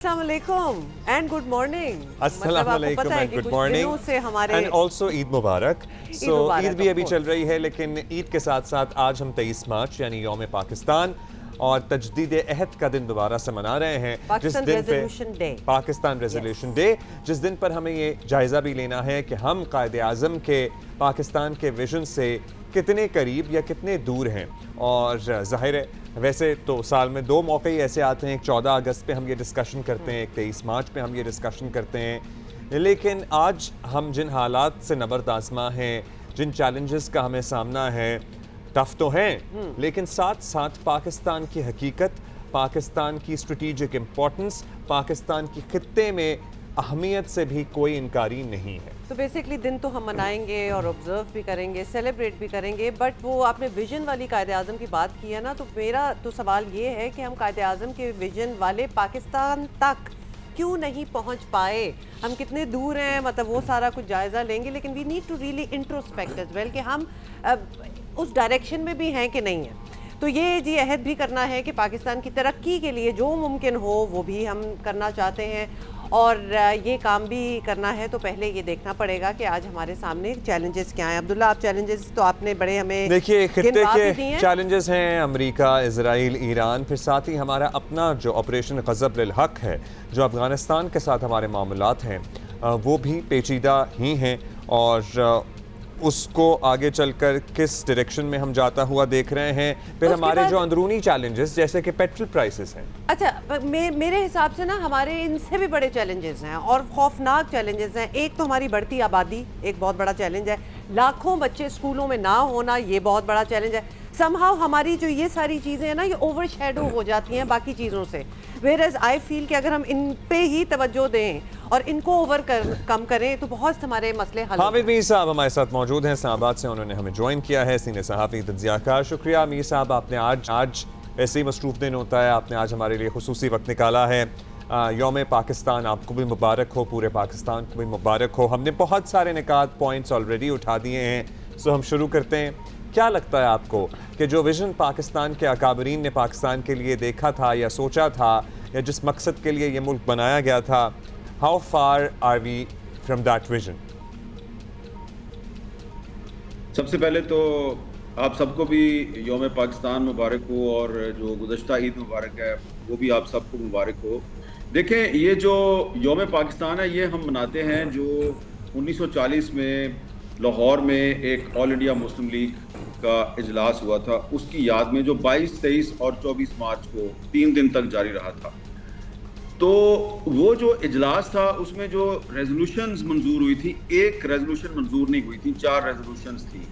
अस्सलामुअलैकुम and good morning. अस्सलामुअलैकुम and good morning से हमारे एंड ऑल्सो ईद मुबारक। ईद भी अभी चल रही है, लेकिन ईद के साथ साथ आज हम 23 मार्च यानी यौम पाकिस्तान और तजदीद अहद का दिन दोबारा से मना रहे हैं, जिस दिन पे पाकिस्तान रेजोल्यूशन डे, जिस दिन पर हमें ये जायज़ा भी लेना है कि हम कायदे आज़म के पाकिस्तान के विजन से कितने करीब या कितने दूर हैं। और ज़ाहिर है वैसे तो साल में दो मौके ही ऐसे आते हैं, एक 14 अगस्त पे हम ये डिस्कशन करते हैं, एक 23 मार्च पे हम ये डिस्कशन करते हैं। लेकिन आज हम जिन हालात से नबरदाज़मा हैं, जिन चैलेंजेस का हमें सामना है, टफ तो हैं, लेकिन साथ साथ पाकिस्तान की हकीकत, पाकिस्तान की स्ट्रेटेजिक इम्पोर्टेंस, पाकिस्तान की खित्ते में अहमियत से भी कोई इनकारी नहीं है। तो बेसिकली दिन तो हम मनाएंगे और ऑब्जर्व भी करेंगे, सेलिब्रेट भी करेंगे, बट वो आपने विजन वाली कायदे आज़म की बात की है ना, तो मेरा तो सवाल ये है कि हम कायदे आज़म के विजन वाले पाकिस्तान तक क्यों नहीं पहुंच पाए? हम कितने दूर हैं, मतलब वो सारा कुछ जायज़ा लेंगे, लेकिन we need to really introspect as well कि हम उस डायरेक्शन में भी हैं कि नहीं है। तो ये जी अहद भी करना है कि पाकिस्तान की तरक्की के लिए जो मुमकिन हो वो भी हम करना चाहते हैं, और ये काम भी करना है। तो पहले ये देखना पड़ेगा कि आज हमारे सामने चैलेंजेस क्या हैं। अब्दुल्ला, आप चैलेंजेस तो आपने बड़े हमें देखिए, खित्ते के चैलेंजेस हैं अमेरिका, इजराइल, ईरान, फिर साथ ही हमारा अपना जो ऑपरेशन ग़ज़ब लिल हक़ है, जो अफ़गानिस्तान के साथ हमारे मामलात हैं, वो भी पेचीदा ही हैं, और उसको आगे चलकर किस डायरेक्शन में हम जाता हुआ देख रहे हैं। फिर हमारे जो अंदरूनी चैलेंजेस जैसे कि पेट्रोल प्राइसेस हैं। अच्छा, मेरे हिसाब से ना हमारे इनसे भी बड़े चैलेंजेस हैं और खौफनाक चैलेंजेस हैं। एक तो हमारी बढ़ती आबादी एक बहुत बड़ा चैलेंज है, लाखों बच्चे स्कूलों में ना होना ये बहुत बड़ा चैलेंज है। समहाउ हमारी जो ये सारी चीज़ें हैं ना, ये ओवरशैडो हो जाती हैं बाकी चीज़ों से। वेयर एज आई फील कि अगर हम इन पे ही तवज्जो दें और इनको कम करें तो बहुत हमारे मसले हल। हामिद मीर साहब हमारे साथ मौजूद हैं इस्लामाबाद से, उन्होंने हमें ज्वाइन किया है, सीनियर सहाफ़ी तज्ज़ियाकार। शुक्रिया मीर साहब, आपने आज ऐसे ही मसरूफ़ दिन होता है, आपने आज हमारे लिए खुसूसी वक्त निकाला है। यौम पाकिस्तान आपको भी मुबारक हो, पूरे पाकिस्तान को भी मुबारक हो। हमने बहुत सारे निकात पॉइंट्स ऑलरेडी उठा दिए हैं, सो हम शुरू करते हैं। क्या लगता है आपको कि जो विज़न पाकिस्तान के अकाबरीन ने पाकिस्तान के लिए देखा था या सोचा था, या जिस मकसद के लिए ये मुल्क बनाया गया था, how far are we from that vision? सबसे पहले तो आप सबको भी यौम पाकिस्तान मुबारक हो, और जो गुज़श्ता ईद मुबारक है वो भी आप सबको मुबारक हो। देखें, ये जो यौम पाकिस्तान है ये हम मनाते हैं जो 1940 में लाहौर में एक ऑल इंडिया मुस्लिम लीग का इजलास हुआ था, उसकी याद में, जो 22, 23 और 24 मार्च को 3 दिन तक जारी रहा था। तो वो जो इजलास था उसमें जो रेजोल्यूशंस मंजूर हुई थी, एक रेजोल्यूशन मंजूर नहीं हुई थी, 4 रेजोल्यूशंस थी।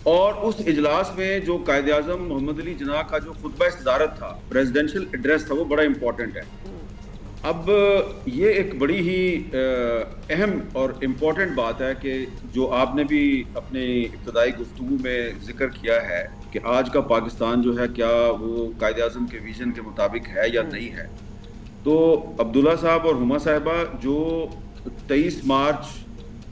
और उस इजलास में जो कायदे आज़म मोहम्मद अली जिन्ना का जो खुतबा सदारत था, प्रेसिडेंशियल एड्रेस था, वो बड़ा इंपॉर्टेंट है। अब ये एक बड़ी ही अहम और इम्पॉर्टेंट बात है कि जो आपने भी अपने इब्तदाई गुफ्तगू में जिक्र किया है कि आज का पाकिस्तान जो है, क्या वो कायदे आज़म के विजन के मुताबिक है या नहीं है। तो अब्दुल्ला साहब और हुमा साहिबा, जो 23 मार्च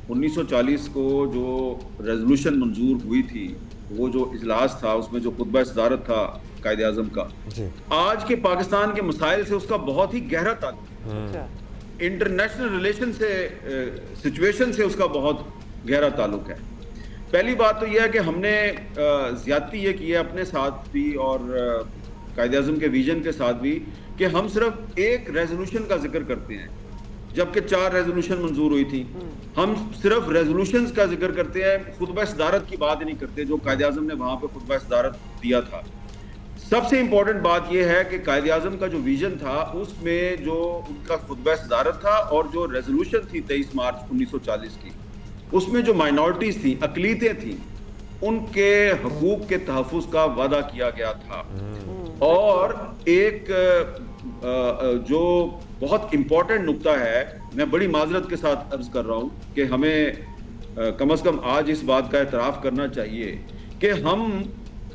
1940 को जो रेजोल्यूशन मंजूर हुई थी, वो जो इजलास था उसमें जो खुतबा सदारत था कायदे आज़म का, आज के पाकिस्तान के मसाइल से उसका बहुत ही गहरा ताल्लुक, इंटरनेशनल रिलेशन से, सिचुएशन से उसका बहुत गहरा ताल्लुक है। पहली बात तो यह है कि हमने ज्यादती ये की है अपने साथ भी और कायदे आज़म के विजन के साथ भी, कि हम सिर्फ एक रेजोल्यूशन का जिक्र करते हैं जबकि 4 रेजोल्यूशन मंजूर हुई थी। हम सिर्फ रेजोल्यूशंस का जिक्र करते हैं, खुतबा सदारत की बात ही नहीं करते जो कायदे आज़म ने वहाँ पे खुतबा सदारत दिया था। सबसे इम्पोर्टेंट बात यह है कि कायदे आज़म का जो विजन था उसमें जो उनका खुतबा सदारत था और जो रेजोल्यूशन थी 23 मार्च 1940 की, उसमें जो माइनॉरिटीज़ थी, अक़लीतें थी, उनके हकूक़ के तहफ़्फ़ुज़ का वादा किया गया था। और एक जो बहुत इम्पोर्टेंट नुक्ता है, मैं बड़ी माजरत के साथ अर्ज़ कर रहा हूँ कि हमें कम से कम आज इस बात का एतराफ़ करना चाहिए कि हम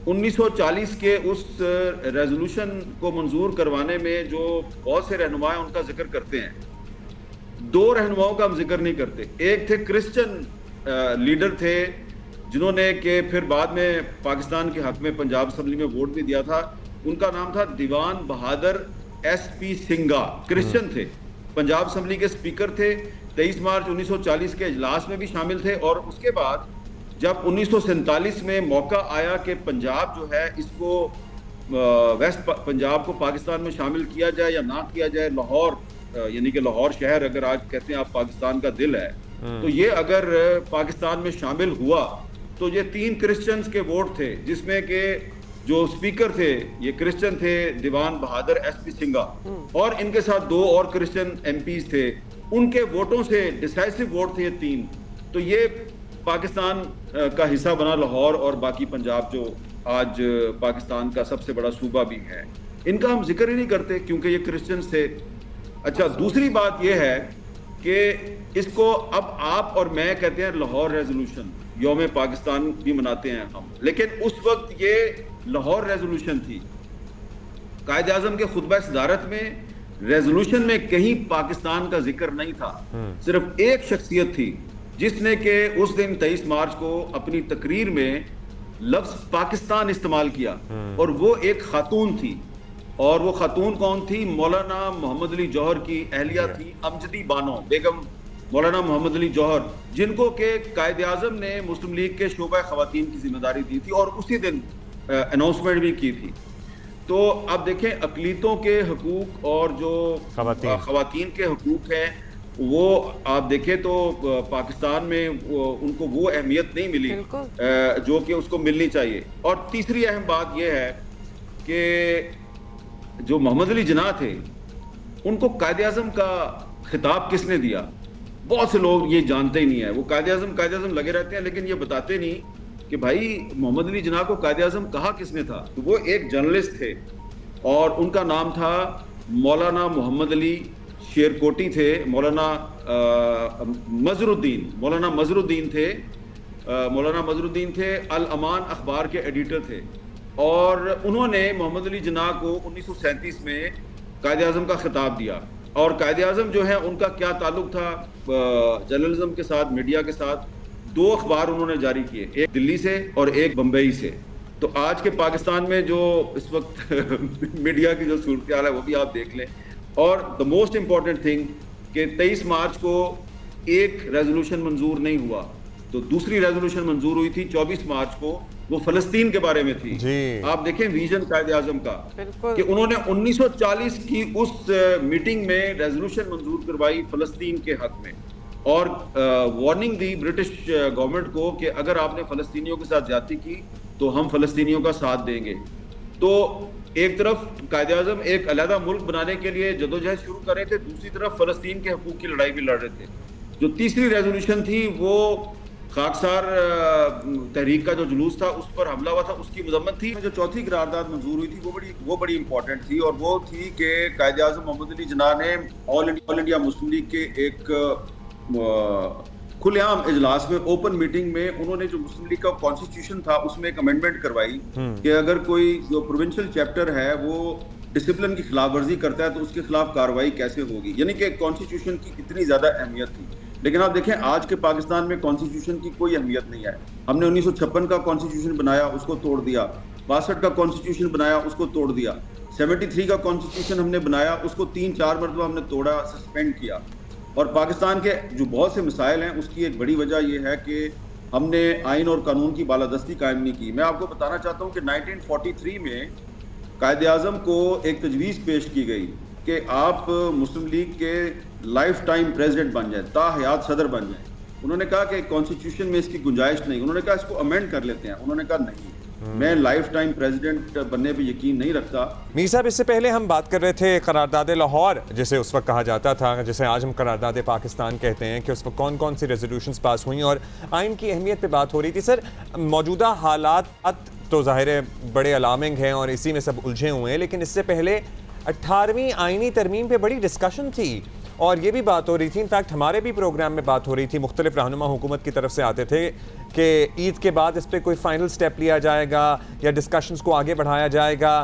1940 के उस रेजोल्यूशन को मंजूर करवाने में जो बहुत से रहनुमा उनका जिक्र करते हैं, 2 रहनुमाओं का हम जिक्र नहीं करते। एक थे क्रिश्चियन लीडर थे जिन्होंने कि फिर बाद में पाकिस्तान के हक में पंजाब असम्बली में वोट भी दिया था, उनका नाम था दीवान बहादुर SP सिंगा क्रिश्चियन थे, पंजाब असम्बली के स्पीकर थे, 23 मार्च 1940 के इजलास में भी शामिल थे। और उसके बाद जब 1947 में मौका आया कि पंजाब जो है इसको वेस्ट पंजाब को पाकिस्तान में शामिल किया जाए या ना किया जाए, लाहौर यानी कि लाहौर शहर अगर आज कहते हैं आप पाकिस्तान का दिल है, तो ये अगर पाकिस्तान में शामिल हुआ तो ये 3 क्रिश्चियंस के वोट थे, जिसमें के जो स्पीकर थे ये क्रिश्चियन थे, दीवान बहादुर SP सिंगा, और इनके साथ 2 और क्रिश्चियन MPs थे। उनके वोटों से डिसाइसिव वोट थे ये 3। तो ये पाकिस्तान का हिस्सा बना लाहौर और बाकी पंजाब जो आज पाकिस्तान का सबसे बड़ा सूबा भी है। इनका हम जिक्र ही नहीं करते क्योंकि ये क्रिश्चियंस थे। अच्छा, दूसरी बात ये है कि इसको अब आप और मैं कहते हैं लाहौर रेजोल्यूशन, यौम पाकिस्तान भी मनाते हैं हम, लेकिन उस वक्त ये लाहौर रेजोल्यूशन थी। कायद आज़म के खुतबा सदारत में रेजोल्यूशन में कहीं पाकिस्तान का जिक्र नहीं था। सिर्फ एक शख्सियत थी जिसने के उस दिन 23 मार्च को अपनी तकरीर में लफ्ज पाकिस्तान इस्तेमाल किया, और वो एक खातून थी। और वो खातून कौन थी? मौलाना मोहम्मद अली जौहर की अहलिया थी, अमजदी बानो बेगम मौलाना मोहम्मद अली जौहर, जिनको के कायद आज़म ने मुस्लिम लीग के शोबा ख़वातीन की जिम्मेदारी दी थी और उसी दिन अनाउंसमेंट भी की थी। तो अब देखें, अक़लीतों के हकूक़ और जो ख़वातीन के हकूक़ हैं, वो आप देखें तो पाकिस्तान में उनको वो अहमियत नहीं मिली जो कि उसको मिलनी चाहिए। और तीसरी अहम बात यह है कि जो मोहम्मद अली जिन्ना थे, उनको कायद आज़म का खिताब किसने दिया? बहुत से लोग ये जानते ही नहीं है। वो कायद आज़म लगे रहते हैं, लेकिन ये बताते नहीं कि भाई मोहम्मद अली जिन्ना को कायद आज़म कहा किसने था। तो वो एक जर्नलिस्ट थे और उनका नाम था मौलाना मोहम्मद अली शेरकोटी थे। मौलाना मज़रुद्दीन थे, अल अमान अखबार के एडिटर थे, और उन्होंने मोहम्मद अली जिन्ना को 1937 में कायद आज़म का खिताब दिया। और कायद आज़म जो है उनका क्या ताल्लुक था जर्नलिज्म के साथ, मीडिया के साथ? 2 अखबार उन्होंने जारी किए, एक दिल्ली से और एक बम्बई से। तो आज के पाकिस्तान में जो इस वक्त मीडिया की जो सूरत हाल है वो भी आप देख लें। और द मोस्ट इम्पॉर्टेंट थिंग कि 23 मार्च को एक रेजोल्यूशन मंजूर नहीं हुआ, तो दूसरी रेजोल्यूशन मंजूर हुई थी 24 मार्च को, वो फलस्तीन के बारे में थी। आप देखें विजन कायद आज़म का कि उन्होंने 1940 की उस मीटिंग में रेजोल्यूशन मंजूर करवाई फलस्तीन के हक में, और वार्निंग दी ब्रिटिश गवर्नमेंट को कि अगर आपने फलस्तीनियों के साथ ज्यादती की तो हम फलस्तीनियों का साथ देंगे। तो एक तरफ कायद आज़म एक अलहदा मुल्क बनाने के लिए जदोजहद शुरू कर रहे थे, दूसरी तरफ फलस्तीन के हकूक़ की लड़ाई भी लड़ रहे थे। जो तीसरी रेजोल्यूशन थी वो खाकसार तहरीक का जो जुलूस था उस पर हमला हुआ था, उसकी मजम्मत थी। जो चौथी करारदाद मंजूर हुई थी वो बड़ी इंपॉर्टेंट थी, और वो थी कि कायद आज़म मोहम्मद अली जिन्ना ने ऑल इंडिया मुस्लिम लीग के एक खुलेआम इजलास में, ओपन मीटिंग में, उन्होंने जो मुस्लिम लीग का कॉन्स्टिट्यूशन था उसमें एक अमेंडमेंट करवाई कि अगर कोई जो प्रोविंशियल चैप्टर है वो डिसिप्लिन की खिलाफ वर्जी करता है तो उसके खिलाफ कार्रवाई कैसे होगी। यानी कि कॉन्स्टिट्यूशन की इतनी ज्यादा अहमियत थी। लेकिन आप देखें आज के पाकिस्तान में कॉन्स्टिट्यूशन की कोई अहमियत नहीं है। हमने 1956 का कॉन्स्टिट्यूशन बनाया, उसको तोड़ दिया। 62 का कॉन्स्टिट्यूशन बनाया, उसको तोड़ दिया। 73 का कॉन्स्टिट्यूशन हमने बनाया, उसको 3-4 मरतबा हमने तोड़ा, सस्पेंड किया। और पाकिस्तान के जो बहुत से मसाइल हैं उसकी एक बड़ी वजह यह है कि हमने आइन और कानून की बालादस्ती कायम नहीं की। मैं आपको बताना चाहता हूँ कि 1943 में कायद आज़म को एक तजवीज़ पेश की गई कि आप मुस्लिम लीग के लाइफ टाइम प्रेसिडेंट बन जाए, ताहयात सदर बन जाए। उन्होंने कहा कि कॉन्स्टिट्यूशन में इसकी गुंजाइश नहीं। उन्होंने कहा इसको अमेंड कर लेते हैं। उन्होंने कहा नहीं, मैं लाइफ टाइम प्रेसिडेंट बनने पे यकीन नहीं रखता। मीर साहब, इससे पहले हम बात कर रहे थे करारदाद लाहौर, जिसे उस वक्त कहा जाता था, जिसे आज हम करारदाद पाकिस्तान कहते हैं, कि उस वक्त कौन कौन सी रेजोल्यूशंस पास हुई और आइन की अहमियत पे बात हो रही थी। सर, मौजूदा हालात तो ज़ाहिर है बड़े अलार्मिंग हैं और इसी में सब उलझे हुए हैं, लेकिन इससे पहले 18वीं आइनी तरमीम पे बड़ी डिस्कशन थी और ये भी बात हो रही थी, इनफैक्ट हमारे भी प्रोग्राम में बात हो रही थी, मुख्तलिफ रहनुमा हुकूमत की तरफ से आते थे कि ईद के बाद इस पर कोई फाइनल स्टेप लिया जाएगा या डिस्कशंस को आगे बढ़ाया जाएगा।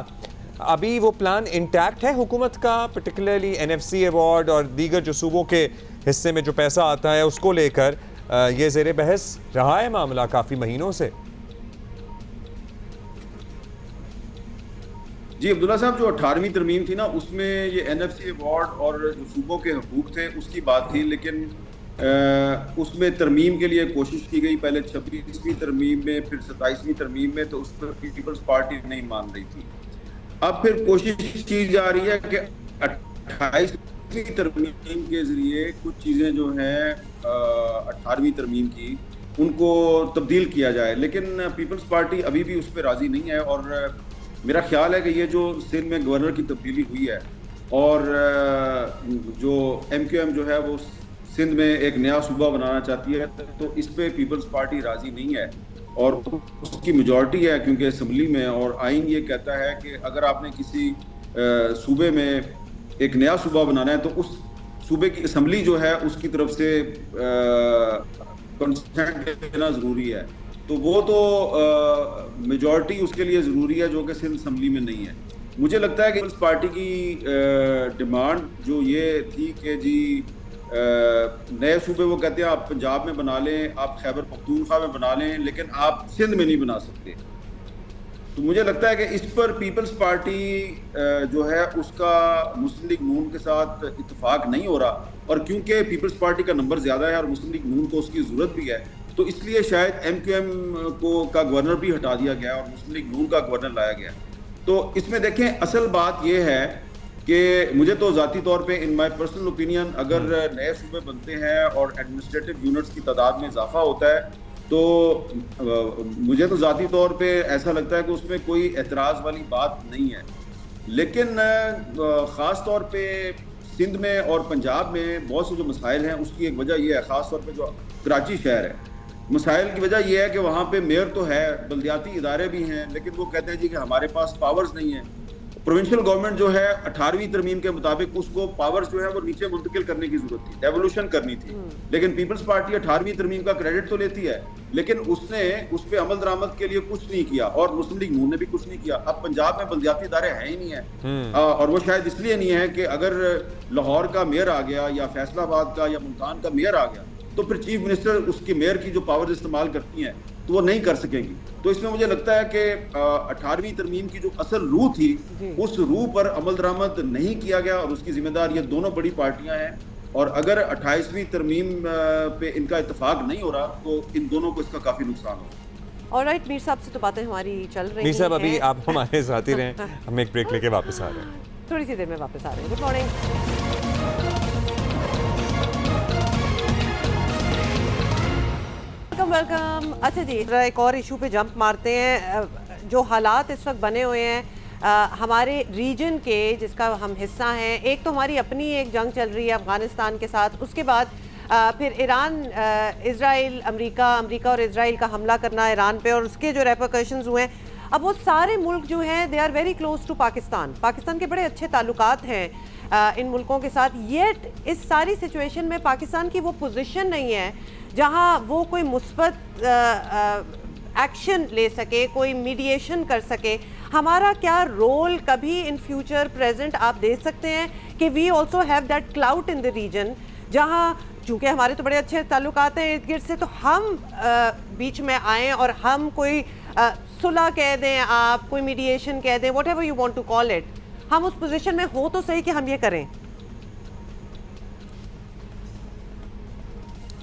अभी वो प्लान इंटैक्ट है हुकूमत का, पर्टिकुलरली NFC अवार्ड और दीगर जो सूबों के हिस्से में जो पैसा आता है उसको लेकर ये ज़ेर बहस रहा है मामला काफ़ी महीनों से। जी अब्दुल्ला साहब, जो 18वीं तरमीम थी ना, उसमें ये NFC अवार्ड और जो सूबों के हकूक थे उसकी बात थी, लेकिन उसमें तरमीम के लिए कोशिश की गई, पहले 26वीं तरमीम में, फिर 27वीं तरमीम में, तो उस पर पीपल्स पार्टी नहीं मान रही थी। अब फिर कोशिश की जा रही है कि 28वीं तरमीम के ज़रिए कुछ चीज़ें जो हैं 18वीं तरमीम की, उनको तब्दील किया जाए, लेकिन पीपल्स पार्टी अभी भी उस पर राज़ी नहीं है। और मेरा ख्याल है कि ये जो सिंध में गवर्नर की तब्दीली हुई है और जो MQM जो है वो सिंध में एक नया सूबा बनाना चाहती है, तो इस पे पीपल्स पार्टी राज़ी नहीं है और उसकी मेजॉरिटी है, क्योंकि असम्बली में, और आइन ये कहता है कि अगर आपने किसी सूबे में एक नया सूबा बनाना है तो उस सूबे की असम्बली जो है उसकी तरफ से कंसेंट देना ज़रूरी है। तो वो तो मेजॉरिटी उसके लिए ज़रूरी है, जो कि सिंध असम्बली में नहीं है। मुझे लगता है कि पीपल्स पार्टी की डिमांड जो ये थी कि जी नए सूबे, वो कहते हैं आप पंजाब में बना लें, आप खैबर पख्तूनख्वा में बना लें, लेकिन आप सिंध में नहीं बना सकते। तो मुझे लगता है कि इस पर पीपल्स पार्टी जो है उसका मुस्लिम लीग नून के साथ इत्तेफाक नहीं हो रहा, और क्योंकि पीपल्स पार्टी का नंबर ज़्यादा है और मुस्लिम लीग नून को उसकी ज़रूरत भी है, तो इसलिए शायद MQM का गवर्नर भी हटा दिया गया और मुस्लिम लीग नून का गवर्नर लाया गया। तो इसमें देखें, असल बात यह है कि मुझे तो ज़ाती तौर पे, इन माय पर्सनल ओपिनियन, अगर नए सूबे बनते हैं और एडमिनिस्ट्रेटिव यूनिट्स की तादाद में इजाफा होता है, तो मुझे तो ज़ाती तौर पे ऐसा लगता है कि उसमें कोई एतराज़ वाली बात नहीं है। लेकिन ख़ास तौर पे सिंध में और पंजाब में बहुत से जो मसाइल हैं, उसकी एक वजह यह है, ख़ास तौर पे जो कराची शहर है, मसाइल की वजह यह है कि वहाँ पे मेयर तो है, बल्दियाती इदारे भी हैं, लेकिन वो कहते हैं जी कि हमारे पास पावर्स नहीं है। प्रोविंशियल गवर्नमेंट जो है 18वीं तरमीम के मुताबिक उसको पावर्स जो है वो नीचे मुंतकिल करने की जरूरत थी, डेवोल्यूशन करनी थी, लेकिन पीपल्स पार्टी 18वीं तरमीम का क्रेडिट तो लेती है, लेकिन उसने उस पर अमल दरामद के लिए कुछ नहीं किया, और मुस्लिम लीग नून ने भी कुछ नहीं किया। अब पंजाब में बल्दियाती इदारे हैं ही नहीं है, और वो शायद इसलिए नहीं है कि अगर लाहौर का मेयर आ गया या फैसलाबाद का या मुल्तान का मेयर आ गया, तो फिर चीफ मिनिस्टर उसके मेयर की जो पावर इस्तेमाल करती हैं तो वो नहीं कर सकेंगी। तो इसमें मुझे लगता है कि 18वीं तरमीम की जो असल रूह थी, उस रूह पर अमल दरामद नहीं किया गया, और उसकी जिम्मेदार ये दोनों बड़ी पार्टियां हैं। और अगर 28वीं तरमीम पे इनका इत्तेफाक नहीं हो रहा, तो इन दोनों को इसका काफ़ी नुकसान होगा। ऑलराइट, मीर साहब से तो बातें हमारी चल रही हैं। मीर साहब, अभी आप हमारे साथ ही रहें, हम एक ब्रेक लेके वापस आ रहे हैं। थोड़ी सी देर में वापस आ रहे हैं। Good morning. वेलकम। अच्छा जी, एक और इशू पे जंप मारते हैं। जो हालात इस वक्त बने हुए हैं हमारे रीजन के, जिसका हम हिस्सा हैं, एक तो हमारी अपनी एक जंग चल रही है अफ़गानिस्तान के साथ, उसके बाद फिर ईरान, इजराइल, अमेरिका और इजराइल का हमला करना ईरान पे, और उसके जो रेपरकशंस हुए हैं, अब वो सारे मुल्क जो हैं they are very close to Pakistan के बड़े अच्छे ताल्लुकात हैं इन मुल्कों के साथ। येट इस सारी सिचुएशन में पाकिस्तान की वो पोजीशन नहीं है जहां वो कोई मुस्बत एक्शन ले सके, कोई मीडिएशन कर सके। हमारा क्या रोल कभी इन फ्यूचर प्रेजेंट आप दे सकते हैं कि we also have that clout in the region, जहां चूँकि हमारे तो बड़े अच्छे ताल्लुकात हैं इर्द गिर्द से, तो हम बीच में आएँ और हम कोई सुलह कह दें, आप कोई मीडिएशन कह दें, whatever you want to call it, हम उस पोजीशन में हो तो सही कि हम ये करें।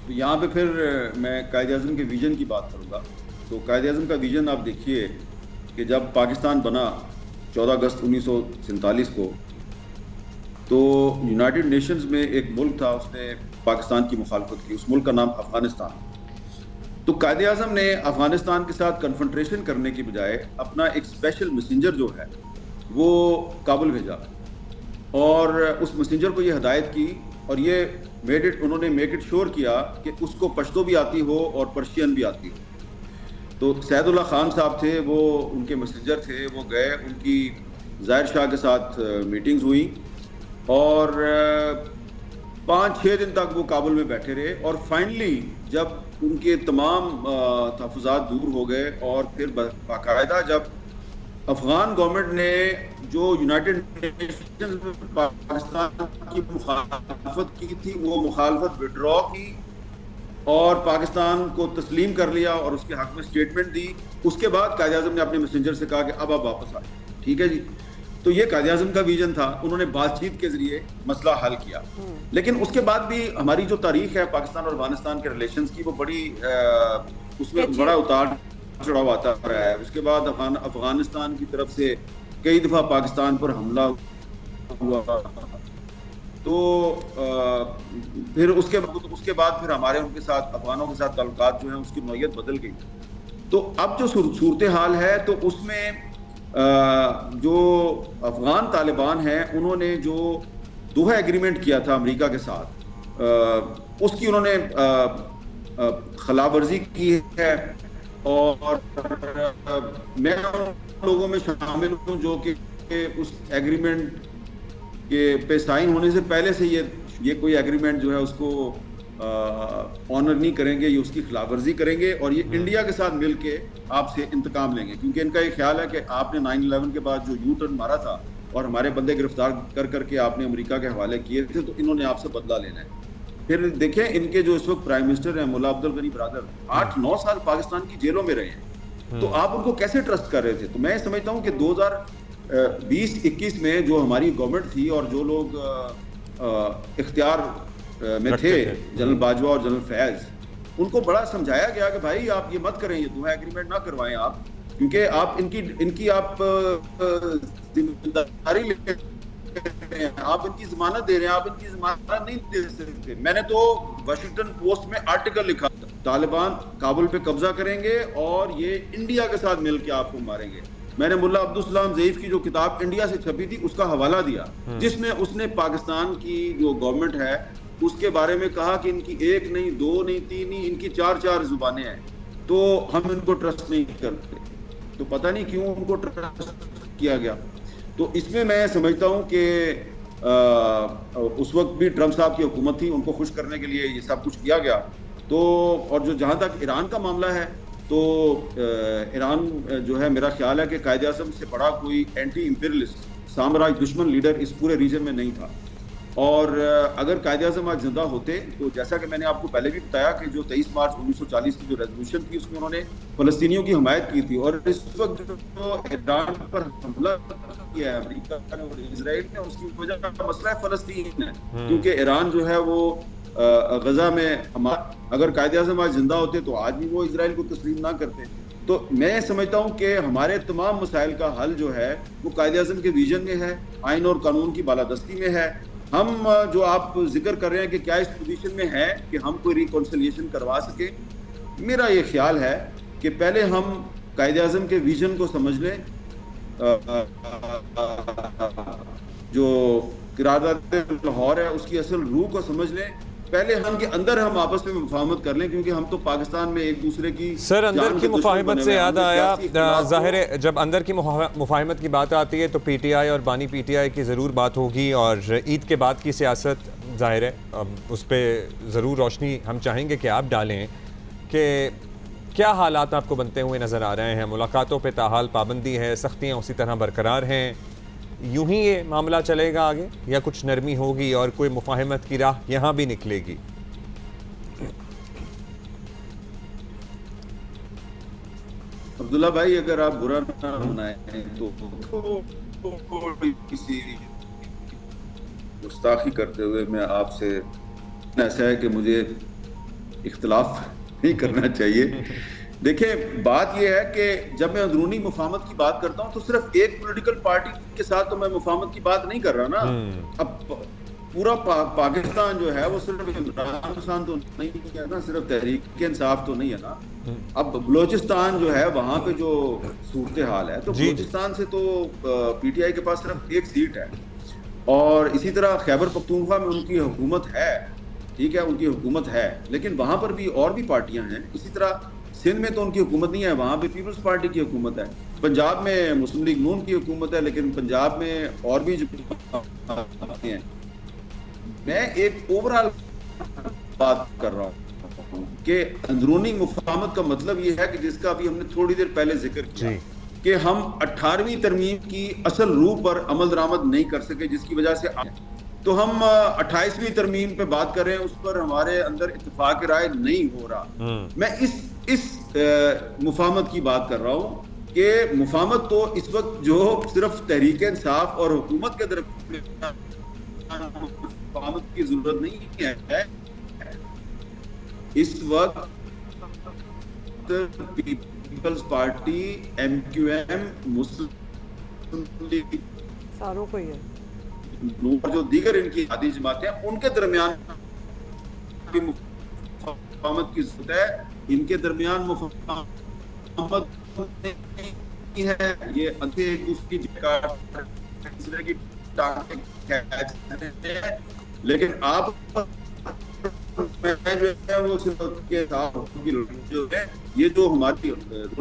तो यहाँ पे फिर मैं कायद-ए-आज़म के विजन की बात करूँगा। तो कायद-ए-आज़म का विजन आप देखिए कि जब पाकिस्तान बना 14 अगस्त 1947 को, तो यूनाइटेड नेशंस में एक मुल्क था, उसने पाकिस्तान की मुखालफत की, उस मुल्क का नाम अफ़गानिस्तान। तो कायद-ए-आज़म ने अफ़गानिस्तान के साथ कन्फ्रंट्रेशन करने की बजाय अपना एक स्पेशल मैसेंजर जो है वो काबुल भेजा, और उस मैसेंजर को ये हिदायत की, और ये उन्होंने मेक इट श्योर किया कि उसको पश्तो भी आती हो और पर्शियन भी आती हो। तो सैदुल्लाह खान साहब थे, वो उनके मैसेंजर थे, वो गए, उनकी ज़ाहिर शाह के साथ मीटिंग्स हुई, और 5-6 दिन तक वो काबुल में बैठे रहे, और फाइनली जब उनके तमाम तहफ़्फ़ुज़ात दूर हो गए, और फिर बाकायदा जब अफ़गान गवर्नमेंट ने जो यूनाइटेड नेशंस में पाकिस्तान की मुखालफत की थी, वो मुखालफत विड्रॉ की और पाकिस्तान को तस्लीम कर लिया और उसके हक़ में स्टेटमेंट दी। उसके बाद कायद-ए-आज़म ने अपने मैसेंजर से कहा कि अब आप वापस आए। ठीक है जी। तो ये कायद-ए-आज़म का विजन था, उन्होंने बातचीत के जरिए मसला हल किया। लेकिन उसके बाद भी हमारी जो तारीख है पाकिस्तान और अफगानिस्तान के रिलेशंस की, वो बड़ी उसमें बड़ा उतार चढ़ाव आता रहा है। उसके बाद अफगानिस्तान की तरफ से कई दफा पाकिस्तान पर हमला हुआ, तो फिर उसके बाद फिर हमारे उनके साथ अफगानों के साथ ताल्लुकात जो है उसकी नौयत बदल गई। तो अब जो सूरत हाल है, तो उसमें जो अफगान तालिबान हैं उन्होंने जो दोहा एग्रीमेंट किया था अमेरिका के साथ, उसकी उन्होंने खिलाफवर्जी की है। और मैं उन लोगों में शामिल हूँ जो कि उस एग्रीमेंट के पे साइन होने से पहले से ये कोई एग्रीमेंट जो है उसको ऑनर नहीं करेंगे, ये उसकी खिलाफवर्जी करेंगे और ये इंडिया के साथ मिलके आपसे इंतकाम लेंगे। क्योंकि इनका ये ख्याल है कि आपने 9/11 के बाद जो यू टर्न मारा था और हमारे बंदे गिरफ्तार कर करके आपने अमेरिका के हवाले किए थे, तो इन्होंने आपसे बदला लेना है। फिर देखें, इनके जो इस वक्त प्राइम मिनिस्टर हैं मुल्ला अब्दुल गनी ब्रदर, 8-9 साल पाकिस्तान की जेलों में रहे हैं, तो आप उनको कैसे ट्रस्ट कर रहे थे? तो मैं समझता हूँ कि 2020-21 में जो हमारी गवर्नमेंट थी और जो लोग इख्तियार में थे, जनरल बाजवा और जनरल फैज, उनको बड़ा समझाया गया कि भाई आप ये मत करें, ये दोहा एग्रीमेंट ना करवाएं आप, क्योंकि आप इनकी आप जिम्मेदारी ले रहे हैं, आप इनकी जमानत दे रहे हैं, आप इनकी जमानत नहीं दे सकते। मैंने तो वाशिंगटन पोस्ट में आर्टिकल लिखा, तालिबान काबुल पे कब्जा करेंगे और ये इंडिया के साथ मिलकर आपको मारेंगे। मैंने मुल्ला अब्दुल सलाम ज़ईफ की जो किताब इंडिया से छपी थी उसका हवाला दिया, जिसमें उसने पाकिस्तान की जो गवर्नमेंट है उसके बारे में कहा कि इनकी 1 नहीं 2 नहीं 3 नहीं, इनकी 4 जुबानें हैं, तो हम इनको ट्रस्ट नहीं करते। तो पता नहीं क्यों उनको ट्रस्ट किया गया। तो इसमें मैं समझता हूँ कि उस वक्त भी ट्रम्प साहब की हुकूमत थी, उनको खुश करने के लिए ये सब कुछ किया गया। तो और जो जहाँ तक ईरान का मामला है, तो ईरान जो है, मेरा ख्याल है कि कायद-ए-आज़म से बड़ा कोई एंटी इंपीरियलिस्ट साम्राज्य दुश्मन लीडर इस पूरे रीजन में नहीं था। और अगर कायद-ए-आज़म आज जिंदा होते, तो जैसा कि मैंने आपको पहले भी बताया कि जो 23 मार्च 1940 की जो रेजोल्यूशन थी उसमें उन्होंने फ़लस्तीनियों की हमायत की थी। और इस वक्त जो ईरान पर हमला किया है अमेरिका ने और इजराइल ने, उसकी वजह का मसला है फ़लस्तीन है, क्योंकि ईरान जो है वो गजा में अगर कायद-ए-आज़म आज जिंदा होते तो आज भी वो इजराइल को तस्लीम ना करते। तो मैं समझता हूँ कि हमारे तमाम मसाइल का हल जो है वो कायद-ए-आज़म के विजन में है, आइन और कानून की बालादस्ती में है। हम जो आप जिक्र कर रहे हैं कि क्या इस पोजीशन में है कि हम कोई रिकॉन्सिलिएशन करवा सके, मेरा ये ख्याल है कि पहले हम कायद-ए-आज़म के विजन को समझ लें, जो किरारदाद लाहौर है उसकी असल रूह को समझ लें, पहले हम के अंदर हम आपस में मुफाहमत कर लें, क्योंकि हम तो पाकिस्तान में एक दूसरे की सर अंदर की मुफाहमत से याद आया, ज़ाहिर है जब अंदर की मुफाहमत की बात आती है तो पीटीआई और बानी पीटीआई की ज़रूर बात होगी, और ईद के बाद की सियासत ज़ाहिर है उस पर ज़रूर रोशनी हम चाहेंगे कि आप डालें कि क्या हालात आपको बनते हुए नज़र आ रहे हैं। मुलाकातों पर ताहाल पाबंदी है, सख्तियाँ उसी तरह बरकरार हैं, यूं ही ये मामला चलेगा आगे या कुछ नरमी होगी और कोई मुफाहमत की राह यहाँ भी निकलेगी? अब्दुल्ला भाई, अगर आप बुरा ना मनाएं तो किसी गुस्ताखी करते हुए मैं आपसे, ऐसा है कि मुझे इख्तिलाफ नहीं करना चाहिए। देखिए, बात यह है कि जब मैं अंदरूनी मुफाहमत की बात करता हूं तो सिर्फ एक पॉलिटिकल पार्टी के साथ तो मैं मुफाहमत की बात नहीं कर रहा ना। अब पूरा पाकिस्तान जो है वो सिर्फ इमरान खान तो नहीं है ना, सिर्फ तहरीक इंसाफ तो नहीं है ना। अब बलोचिस्तान जो है वहां पे जो सूरत हाल है, तो बलोचिस्तान से तो पीटीआई के पास सिर्फ एक सीट है, और इसी तरह खैबर पख्तूनख्वा में उनकी हुकूमत है, ठीक है, उनकी हुकूमत है, लेकिन वहां पर भी और भी पार्टियां हैं। इसी तरह सिंध में तो उनकी हुकूमत नहीं है, वहाँ पे पीपल्स पार्टी की हुकूमत है। पंजाब में मुस्लिम लीग नून की हुकूमत है, लेकिन पंजाब में और भी जो हैं। मैं एक ओवरऑल बात कर रहा हूँ कि अंदरूनी मुफाहमत का मतलब ये है कि जिसका अभी हमने थोड़ी देर पहले जिक्र किया कि हम 18वीं तरमीम की असल रूह पर अमल दरामद नहीं कर सके, जिसकी वजह से तो हम 28वीं तरमीम पे बात कर रहे हैं, उस पर हमारे अंदर इत्तेफाक राय नहीं हो रहा। मैं इस मुफाहमत की बात कर रहा हूँ कि मुफाहमत तो इस वक्त जो सिर्फ तहरीक इंसाफ और हुकूमत के दरमियान मुफाहमत की जरूरत नहीं है, इस वक्त पीपल्स पार्टी, MQM, मुस्लिम लीग, सारों को ही है, जो दीगर इनकी आदि जमातें हैं, उनके दरमियान भी मुफाहमत की जरूरत है। इनके दरमियान मुफाहमत नहीं है, ये एक दूसरे की टांगे खींच रहे हैं। लेकिन आप वो के साथ जो है, ये जो हमारी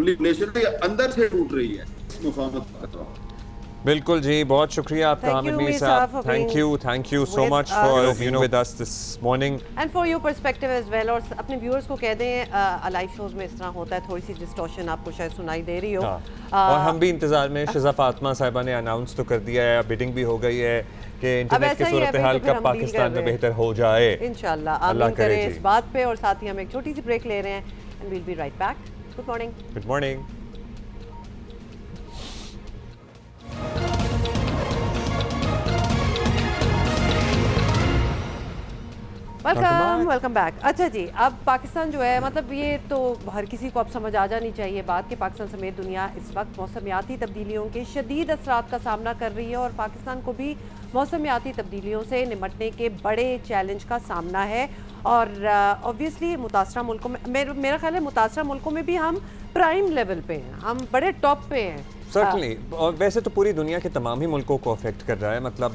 रिलेशन है अंदर से टूट रही है मुफाहमत का। बिल्कुल जी, बहुत शुक्रिया आपका हामिद मीर साहब, thank you so much for being with us this morning and for your perspective as well. और अपने व्यूअर्स को कह दें, लाइव शोज में इस तरह होता है, थोड़ी सी डिस्टॉर्शन आपको शायद सुनाई दे रही हो। और हम भी इंतजार में, शिजा फातिमा साहिबा ने अनाउंस तो कर दिया है, बिडिंग भी हो गई है कि इंटरनेट की सूरत हाल कब पाकिस्तान में बेहतर हो जाए, इंशाल्लाह आमीन करें इस बात पे। और साथ ही हम एक छोटी सी ब्रेक ले रहे हैं and we'll be right back. Good morning. Good morning. Welcome back. अच्छा जी, अब पाकिस्तान जो है, मतलब ये तो हर किसी को अब समझ आ जानी चाहिए बात कि पाकिस्तान समेत दुनिया इस वक्त मौसमियाती तब्दीलियों के शदीद असरात का सामना कर रही है और पाकिस्तान को भी मौसमियाती तब्दीलियों से निपटने के बड़े चैलेंज का सामना है। और ऑब्वियसली मुतासरा मुल्कों में, मेरा ख्याल है मुतासरा मुल्कों में भी हम प्राइम लेवल पे हैं, हम बड़े टॉप पे हैं सर्टनली। और वैसे तो पूरी दुनिया के तमाम ही मुल्कों को अफेक्ट कर रहा है, मतलब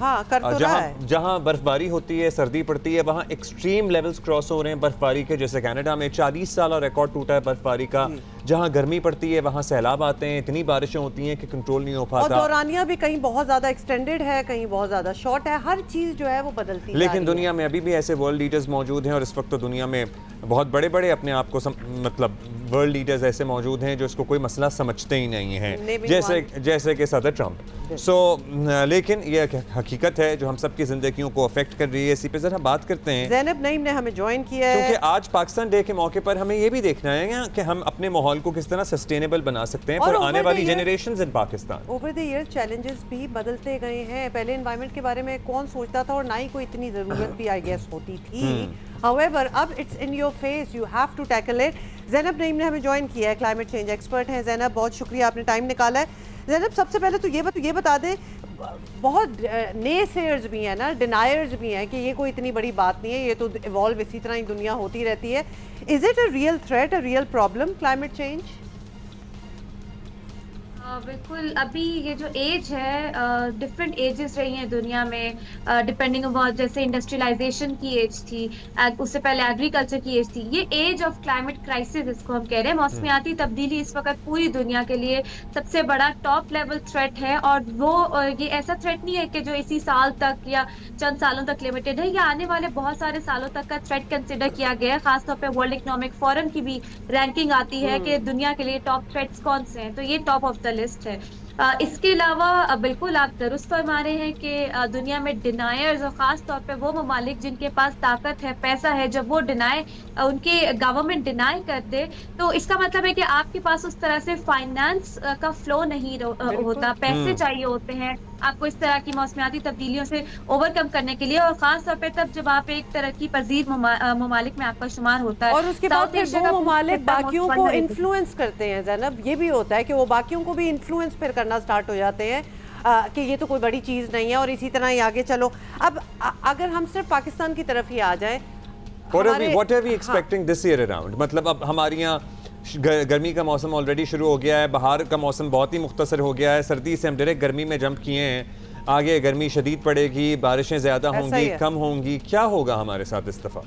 जहाँ बर्फबारी होती है, सर्दी पड़ती है, वहाँ एक्सट्रीम लेवल्स क्रॉस हो रहे हैं बर्फबारी के। जैसे कनाडा में 40 साल और रिकॉर्ड टूटा है बर्फबारी का। जहाँ गर्मी पड़ती है वहाँ सैलाब आते हैं, इतनी बारिशें होती हैं कि कंट्रोल नहीं हो पाता। और दौरानिया भी कहीं बहुत ज्यादा एक्सटेंडेड है, कहीं बहुत ज्यादा शॉर्ट है, हर चीज जो है वो बदलती है। लेकिन दुनिया में अभी भी ऐसे वर्ल्ड लीडर्स मौजूद हैं और इस वक्त तो दुनिया में बहुत बड़े बड़े अपने आप को मतलब वर्ल्ड लीडर्स ऐसे मौजूद हैं जो इसको कोई मसला समझते ही नहीं है, जैसे कि सदर ट्रंप। लेकिन ये हकीकत है जो हम सब की जिंदगियों को अफेक्ट कर रही है। इसी पे जरा बात करते हैं। ज़ैनब नईम ने हमें ज्वाइन किया है, क्योंकि आज पाकिस्तान डे के मौके पर हमें ये भी देखना है कि हम अपने माहौल को किस तरह सस्टेनेबल बना सकते हैं फॉर आने वाली generations in Pakistan. Over the year challenges भी बदलते गए हैं। पहले एनवायरनमेंट के बारे में कौन सोचता था और ना ही कोई इतनी ज़रूरत भी आई गेस होती थी। However, अब it's in your face, you have to tackle it. Zainab Naeem ने हमें ज्वाइन किया है, क्लाइमेट चेंज एक्सपर्ट हैं। ज़ैनब, बहुत शुक्रिया, आपने टाइम निकाला है। ज़ैनब, सबसे पहले तो ये बता दें, बहुत नेसेयर्स भी हैं ना, डिनायर्स भी हैं कि ये कोई इतनी बड़ी बात नहीं है, ये तो इवॉल्व इसी तरह ही दुनिया होती रहती है। Is it a real threat, a real problem, climate change? बिल्कुल, अभी ये जो एज है, डिफरेंट एजेस रही हैं दुनिया में, डिपेंडिंग अपॉन, जैसे इंडस्ट्रियलाइजेशन की एज थी, उससे पहले एग्रीकल्चर की एज थी। ये एज ऑफ क्लाइमेट क्राइसिस इसको हम कह रहे हैं। मौसमियाती तब्दीली इस वक्त पूरी दुनिया के लिए सबसे बड़ा टॉप लेवल थ्रेट है। और वो ये ऐसा थ्रेट नहीं है कि जो इसी साल तक या चंद सालों तक लिमिटेड है, या आने वाले बहुत सारे सालों तक का थ्रेट कंसिडर किया गया है। खासतौर पर वर्ल्ड इकोनॉमिक फोरम की भी रैंकिंग आती है कि दुनिया के लिए टॉप थ्रेट्स कौन से हैं, तो ये टॉप ऑफ द लिस्ट है। इसके अलावा बिल्कुल आप दुरुस्त फरमा रहे हैं कि दुनिया में डिनायर्स, और ख़ास तौर पे वो ममालिक जिनके पास ताकत है, पैसा है, जब वो उनके गवर्नमेंट डिनाई कर दे, तो इसका मतलब है कि आपके पास उस तरह से फाइनेंस का फ्लो नहीं होता, पैसे चाहिए होते हैं आपको इस तरह की मौसमियाती तब्दीलियों से ओवरकम करने के लिए। और खास तौर पे तब जब आप एक तरक्की पजीर ममालिक में आपका शुमार होता है, और उसके बाद फिर वो ममालिक बाकियों को इन्फ्लुएंस करते हैं। ज़ैनब, ये भी होता है कि वो बाकियों को भी इन्फ्लुएंस फिर करना स्टार्ट हो जाते हैं कि ये तो कोई बड़ी चीज़ नहीं है, और इसी तरह ही आगे चलो। अब अगर हम सिर्फ पाकिस्तान की तरफ ही आ जाएं, what are we expecting this year around? मतलब अब हमारे यहाँ गर्मी का मौसम ऑलरेडी शुरू हो गया है, बाहर का मौसम बहुत ही मुख्तसर हो गया है, सर्दी से हम डायरेक्ट गर्मी में जंप किए हैं। आगे गर्मी शदीद पड़ेगी, बारिशें ज़्यादा होंगी, कम होंगी, क्या होगा हमारे साथ इस दफ़ा?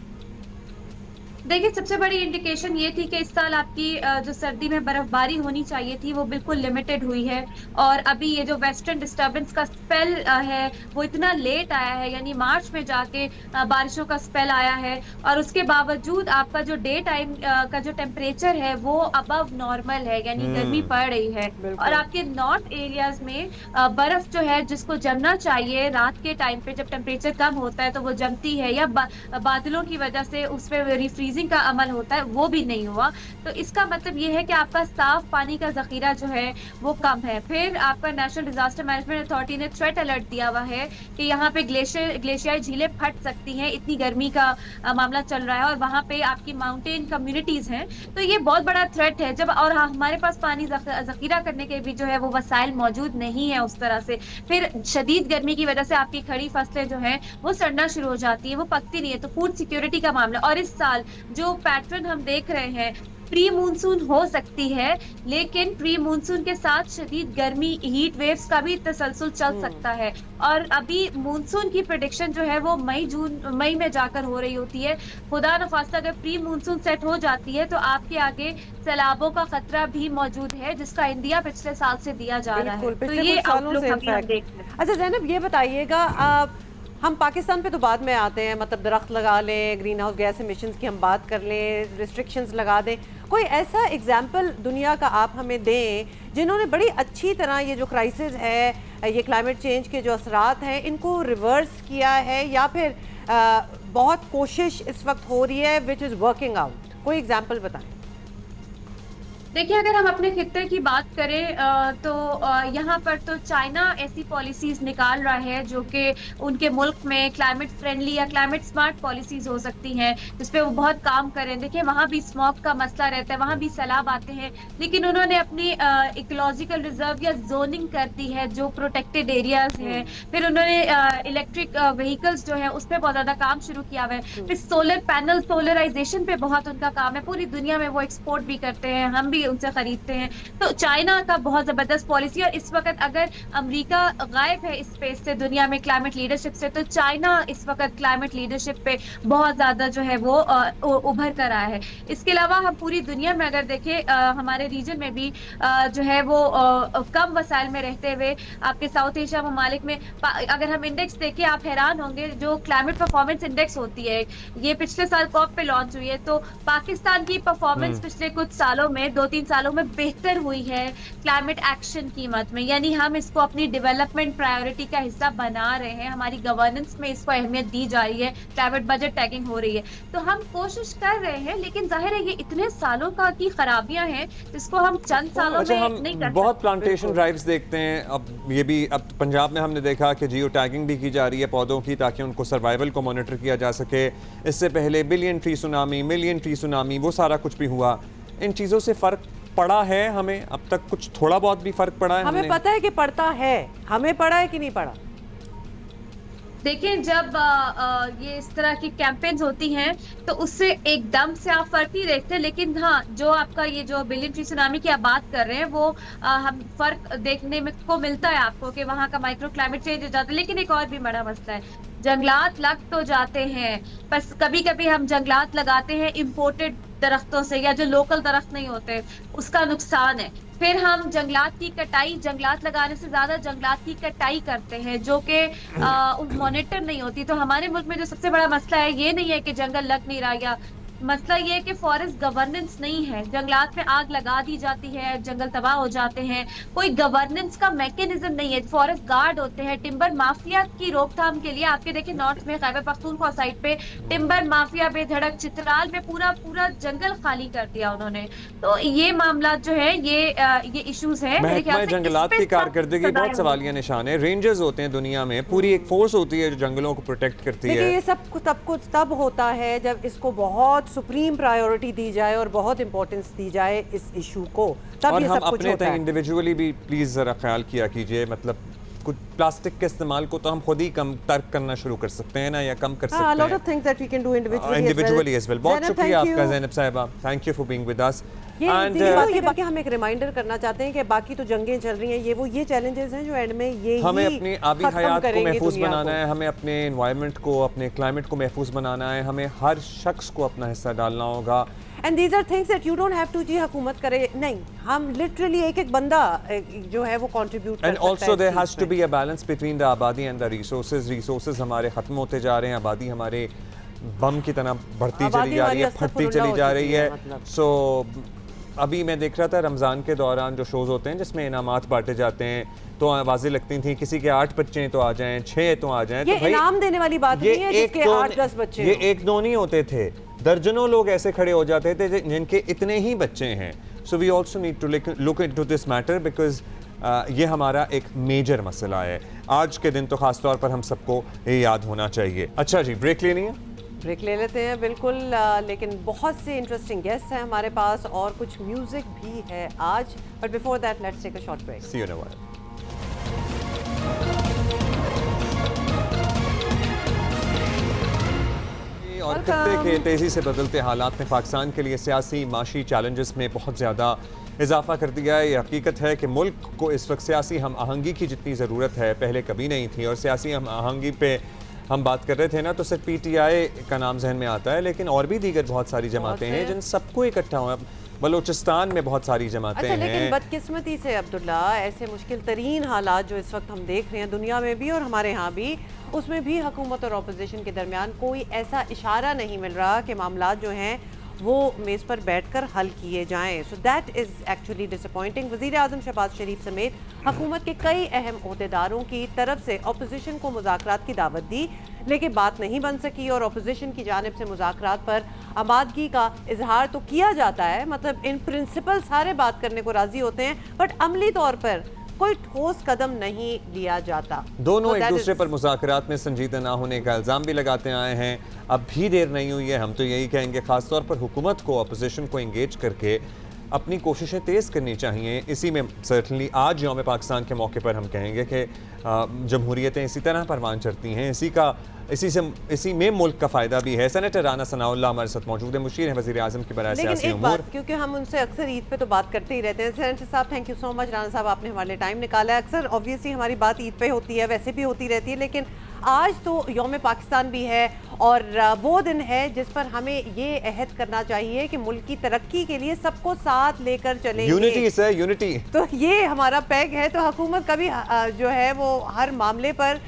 देखिए, सबसे बड़ी इंडिकेशन ये थी कि इस साल आपकी जो सर्दी में बर्फबारी होनी चाहिए थी वो बिल्कुल लिमिटेड हुई है। और अभी ये जो वेस्टर्न डिस्टर्बेंस का स्पेल है वो इतना लेट आया है, यानी मार्च में जाके बारिशों का स्पेल आया है। और उसके बावजूद आपका जो डे टाइम का जो टेम्परेचर है वो अबव नॉर्मल है, यानी गर्मी पड़ रही है। और आपके नॉर्थ एरियाज में बर्फ जो है जिसको जमना चाहिए रात के टाइम पे, जब टेम्परेचर कम होता है तो वो जमती है, या बादलों की वजह से उस पर फ्रीजिंग का अमल होता है वो भी नहीं हुआ। तो इसका मतलब ये है कि आपका साफ पानी का जखीरा जो है वो कम है। फिर आपका नेशनल डिजास्टर मैनेजमेंट अथॉरिटी ने थ्रेट अलर्ट दिया हुआ है कि यहाँ पे ग्लेशियरी झीलें फट सकती हैं, इतनी गर्मी का मामला चल रहा है और वहां पे आपकी माउंटेन कम्युनिटीज हैं। तो ये बहुत बड़ा थ्रेट है जब, और हमारे पास पानी जखीरा करने के भी जो है वो वसाइल मौजूद नहीं है उस तरह से। फिर शदीद गर्मी की वजह से आपकी खड़ी फसलें जो हैं वो सड़ना शुरू हो जाती है, वो पकती नहीं है। तो फूड सिक्योरिटी का मामला, और इस साल जो पैटर्न हम देख रहे हैं, प्री मूनसून हो सकती है लेकिन प्री मूनसून के साथ शदीद गर्मी, हीट वेव्स का भी तसलसल चल सकता है। और अभी मूनसून की प्रेडिक्शन जो है वो मई में जाकर हो रही होती है। खुदा न खास्ता अगर प्री मूनसून सेट हो जाती है तो आपके आगे सैलाबों का खतरा भी मौजूद है, जिसका इंडिया पिछले साल से दिया जा रहा है। तो ये आउटलुक हम देख रहे हैं। अच्छा ज़ैनब, ये बताइएगा, हम पाकिस्तान पे तो बाद में आते हैं, मतलब दरख्त लगा लें, ग्रीन हाउस गैस एमिशंस की हम बात कर लें, रिस्ट्रिक्शंस लगा दें, कोई ऐसा एग्जाम्पल दुनिया का आप हमें दें जिन्होंने बड़ी अच्छी तरह ये जो क्राइसिस है, ये क्लाइमेट चेंज के जो असरात हैं, इनको रिवर्स किया है, या फिर बहुत कोशिश इस वक्त हो रही है विच इज़ वर्किंग आउट? कोई एग्जाम्पल बताएं। देखिए, अगर हम अपने खित्ते की बात करें तो यहाँ पर तो चाइना ऐसी पॉलिसीज निकाल रहा है जो कि उनके मुल्क में क्लाइमेट फ्रेंडली या क्लाइमेट स्मार्ट पॉलिसीज हो सकती हैं, जिस पे वो बहुत काम करें। देखिए, वहाँ भी स्मॉग का मसला रहता है, वहाँ भी सैलाब आते हैं, लेकिन उन्होंने अपनी इकोलॉजिकल रिजर्व या जोनिंग कर दी है जो प्रोटेक्टेड एरियाज हैं। फिर उन्होंने इलेक्ट्रिक व्हीकल्स जो है उस पर बहुत ज्यादा काम शुरू किया हुआ है। फिर सोलर पैनल, सोलराइजेशन पे बहुत उनका काम है, पूरी दुनिया में वो एक्सपोर्ट भी करते हैं, हम भी उनसे खरीदते हैं। तो चाइना का बहुत जबरदस्त पॉलिसी, और इस वक्त अगर अमेरिका गायब है इस स्पेस से, दुनिया में क्लाइमेट लीडरशिप से, तो चाइना इस वक्त क्लाइमेट लीडरशिप पे बहुत ज्यादा जो है वो उभर कर आया है। इसके अलावा हम पूरी दुनिया में अगर देखें, हमारे रीजन में भी जो है वो कम वसाइल में रहते हुए आपके साउथ एशिया ममालिक में अगर हम इंडेक्स देखें, आप हैरान होंगे, जो क्लाइमेट परफॉर्मेंस इंडेक्स होती है, ये पिछले साल कॉप पे लॉन्च हुई है, तो पाकिस्तान की परफॉर्मेंस पिछले कुछ सालों में, 2-3 सालों में बेहतर हुई है क्लाइमेट एक्शन की मद में। यानी हम इसको अपनी डेवलपमेंट प्रायोरिटी का हिस्सा बना रहे हैं, हमारी गवर्नेंस में इसको अहमियत दी जा रही है, क्लाइमेट बजट टैगिंग हो रही है। तो हम कोशिश कर रहे हैं, लेकिन जाहिर है ये इतने सालों का की खराबियां हैं जिसको हम चंद सालों में हम नहीं कर बहुत प्लांटेशन ड्राइव्स देखते हैं। अब ये भी, अब पंजाब में हमने देखा कि जियो टैगिंग भी की जा रही है पौधों की, ताकि उनको सर्वाइवल को मॉनिटर किया जा सके। इससे पहले बिलियन ट्री सुनामी, वो सारा कुछ भी हुआ। इन चीज़ों से फ़र्क पड़ा है हमें? अब तक कुछ थोड़ा बहुत भी फ़र्क पड़ा है? हमें पता है कि पड़ता है, हमें पड़ा है कि नहीं पड़ा? देखिए, जब ये इस तरह की कैंपेन्स होती हैं तो उससे एकदम से आप फर्क नहीं देखते, लेकिन हाँ, जो आपका ये जो बिलियन ट्री सुनामी की आप बात कर रहे हैं, वो हम फर्क देखने में को मिलता है आपको कि वहाँ का माइक्रो क्लाइमेट चेंज हो जाता है। लेकिन एक और भी बड़ा मसला है, जंगलात लग तो जाते हैं, बस कभी कभी हम जंगलात लगाते हैं इंपोर्टेड दरख्तों से, या जो लोकल दरख्त नहीं होते, उसका नुकसान है। फिर हम जंगलात की कटाई, जंगलात लगाने से ज्यादा जंगलात की कटाई करते हैं जो कि मॉनिटर नहीं होती। तो हमारे मुल्क में जो सबसे बड़ा मसला है, ये नहीं है कि जंगल लग नहीं रहा, या मसला ये है कि फॉरेस्ट गवर्नेंस नहीं है, जंगलात में आग लगा दी जाती है, जंगल तबाह हो जाते हैं, कोई गवर्नेंस का मैकेनिज्म नहीं है। फॉरेस्ट गार्ड होते हैं, टिम्बर माफिया की रोकथाम के लिए आपके देखिए नॉर्थ में खैबर पख्तूनख्वा साइड पे टिम्बर माफिया बेधड़क, चित्राल में पूरा पूरा जंगल खाली कर दिया उन्होंने। तो ये मामला जो है ये इश्यूज है। महकमा जंगलात की कारकर्दगी बहुत सवालिया निशान है। रेंजर्स होते हैं दुनिया में, पूरी एक फोर्स होती है जो जंगलों को प्रोटेक्ट करती है। ये सब कुछ तब होता है जब इसको बहुत सुप्रीम प्रायोरिटी दी जाए और बहुत इंपॉर्टेंस दी जाए इस इशू को, तब और ये हम सब कुछ अपने होता है। इंडिविजुअली भी प्लीज जरा ख्याल किया कीजिए, मतलब कुछ प्लास्टिक के इस्तेमाल को तो हम खुद ही कम तर्क करना शुरू कर सकते हैं ना, या कम कर सकते हैं। lot of things that we can do individually as well. बहुत शुक्रिया आपका ज़ैनब साहिबा, thank you for being with अस। ये बाकी हम एक रिमाइंडर करना चाहते हैं कि बाकी तो जंगें चल रही हैं, ये चैलेंजेस हैं जो एंड में ये हमें अपनी आबी हयात को महफूज बनाना है, हमें अपने एनवायरनमेंट को, अपने क्लाइमेट को महफूज बनाना है, हमें हर शख्स को अपना हिस्सा डालना होगा। And these are things that you don't have to जी हुकूमत करे, नहीं, हम लिटरली एक बंदा जो है वो कंट्रीब्यूट कर सकता है। And also there has to be a balance between the आबादी एंड द रिसोर्सेज हमारे खत्म होते जा रहे हैं, आबादी हमारे बम की तरह बढ़ती चली जा रही है, फटती चली जा रही है। सो अभी मैं देख रहा था रमज़ान के दौरान जो शोज़ होते हैं जिसमें इनामात बांटे जाते हैं, तो आवाज़ें लगती थी किसी के 8 बच्चे तो आ जाएं, 6 तो आ जाएं। ये तो इनाम देने वाली बात नहीं है जिसके 8-10 बच्चे। ये 1-2 नहीं होते थे, दर्जनों लोग ऐसे खड़े हो जाते थे जिनके इतने ही बच्चे हैं। So we also need to look into this matter because ये हमारा एक मेजर मसला है। आज के दिन तो ख़ास तौर पर हम सबको ये याद होना चाहिए। अच्छा जी, ब्रेक लेनी है? ब्रेक ले लेते हैं बिल्कुल, लेकिन बहुत से इंटरेस्टिंग गेस्ट हैं हमारे पास और कुछ म्यूजिक भी है आज, but before that let's take a short break. See you in a while. और खत्ते के तेज़ी से बदलते हालात ने पाकिस्तान के लिए सियासी माशी चैलेंजेस में बहुत ज़्यादा इजाफा कर दिया है। ये हकीकत है कि मुल्क को इस वक्त सियासी हम आहंगी की जितनी ज़रूरत है पहले कभी नहीं थी। और सियासी हम आहंगी पे हम बात कर रहे थे ना, तो सिर्फ PTI का नाम जहन में आता है, लेकिन और भी दीगर बहुत सारी जमातें हैं जिन सबको इकट्ठा हुआ। बलूचिस्तान में बहुत सारी जमातें हैं। लेकिन बदकिस्मती से अब्दुल्ला, ऐसे मुश्किल तरीन हालात जो इस वक्त हम देख रहे हैं दुनिया में भी और हमारे यहाँ भी, उसमें भी हुकूमत और अपोजिशन के दरमियान कोई ऐसा इशारा नहीं मिल रहा कि मामलात जो हैं वो मेज़ पर बैठकर हल किए जाएं। So that is actually disappointing. वज़ीर आज़म शहबाज शरीफ समेत हुकूमत के कई अहम ओहदेदारों की तरफ से अपोजिशन को मुज़ाकरात की दावत दी, लेकिन बात नहीं बन सकी और अपोजिशन की जानिब से मुज़ाकरात पर आमादगी का इजहार तो किया जाता है, मतलब इन प्रिंसिपल सारे बात करने को राज़ी होते हैं, बट अमली तौर पर कोई ठोस कदम नहीं लिया जाता। दोनों एक दूसरे पर मुज़ाकरात में संजीदा ना होने का इल्ज़ाम भी लगाते आए हैं। अब भी देर नहीं हुई है, हम तो यही कहेंगे ख़ास तौर पर हुकूमत को अपोजिशन को इंगेज करके अपनी कोशिशें तेज़ करनी चाहिए। इसी में सर्टनली आज यौम पाकिस्तान के मौके पर हम कहेंगे कि जमहूरियतें इसी तरह परवान चढ़ती हैं, इसी में मुल्क का फ़ायदा भी है। सेनेटर राना सनाउल्लाह हमारे साथ मौजूद है, मुशीर हैं वज़ीर आज़म की बराए सियासी उमूर। क्योंकि हम उनसे अक्सर ईद पे तो बात करते ही रहते हैं। सेनेटर साहब, thank you so much. Rana साहब, आपने हमारे लिए टाइम निकाला है। अक्सर ऑब्वियसली हमारी बात ईद पे होती है, वैसे भी होती रहती है, लेकिन आज तो यौम पाकिस्तान भी है और वो दिन है जिस पर हमें ये अहद करना चाहिए कि मुल्क की तरक्की के लिए सबको साथ लेकर चलेंगे। Unity sir, unity. तो ये हमारा पैग है। तो हुकूमत कभी जो है वो हर मामले पर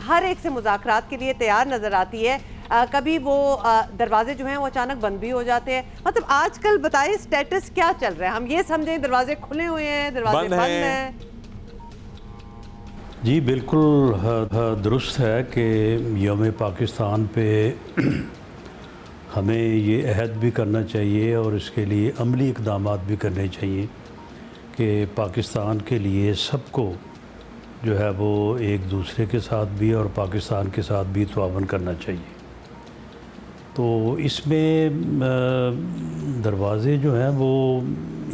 हर एक से मुज़ाकरात के लिए तैयार नज़र आती है, कभी वो दरवाजे जो हैं वो अचानक बंद भी हो जाते हैं। मतलब आजकल बताइए स्टेटस क्या चल रहा है? हम ये समझें दरवाजे खुले हुए हैं, दरवाजे बंद हैं? जी बिल्कुल दुरुस्त है कि यौम पाकिस्तान पे हमें ये अहद भी करना चाहिए और इसके लिए अमली इक़दाम भी करने चाहिए कि पाकिस्तान के लिए सबको जो है वो एक दूसरे के साथ भी और पाकिस्तान के साथ भी तावन करना चाहिए। तो इसमें दरवाज़े जो हैं वो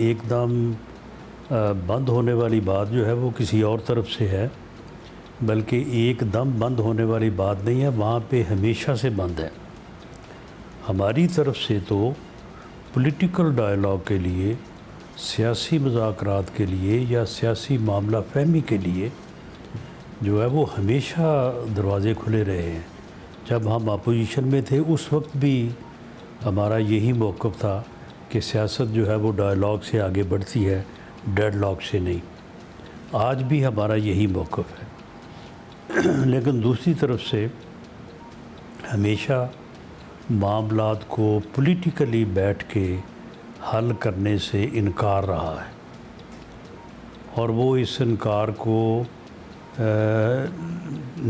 एकदम बंद होने वाली बात जो है वो किसी और तरफ से है, बल्कि एकदम बंद होने वाली बात नहीं है, वहाँ पे हमेशा से बंद है। हमारी तरफ से तो पॉलिटिकल डायलॉग के लिए, सियासी मुज़ाकरात के लिए या सियासी मामला फहमी के लिए जो है वो हमेशा दरवाज़े खुले रहे हैं। जब हम अपोजिशन में थे उस वक्त भी हमारा यही मौक़िफ़ था कि सियासत जो है वो डायलॉग से आगे बढ़ती है, डेडलॉक से नहीं। आज भी हमारा यही मौक़िफ़ है। लेकिन दूसरी तरफ से हमेशा मामलात को पॉलिटिकली बैठ के हल करने से इनकार रहा है और वो इस इनकार को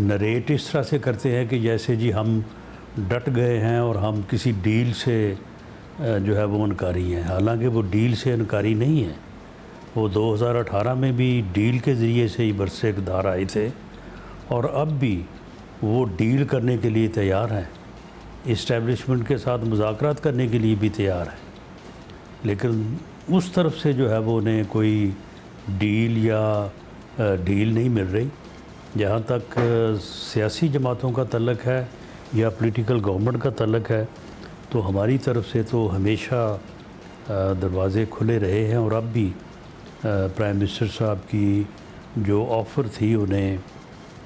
नरेट इस तरह से करते हैं कि जैसे जी हम डट गए हैं और हम किसी डील से जो है वो इनकारी हैं। हालांकि वो डील से इनकारी नहीं है। वो 2018 में भी डील के ज़रिए से ही बरसे इक़्तिदार आए थे और अब भी वो डील करने के लिए तैयार हैं, इस्टेब्लिशमेंट के साथ मुज़ाकरात करने के लिए भी तैयार हैं। लेकिन उस तरफ से जो है वो उन्हें कोई डील या डील नहीं मिल रही। जहाँ तक सियासी जमातों का तल्लक है या पॉलिटिकल गवर्नमेंट का तल्लक है, तो हमारी तरफ से तो हमेशा दरवाज़े खुले रहे हैं और अब भी प्राइम मिनिस्टर साहब की जो ऑफ़र थी उन्हें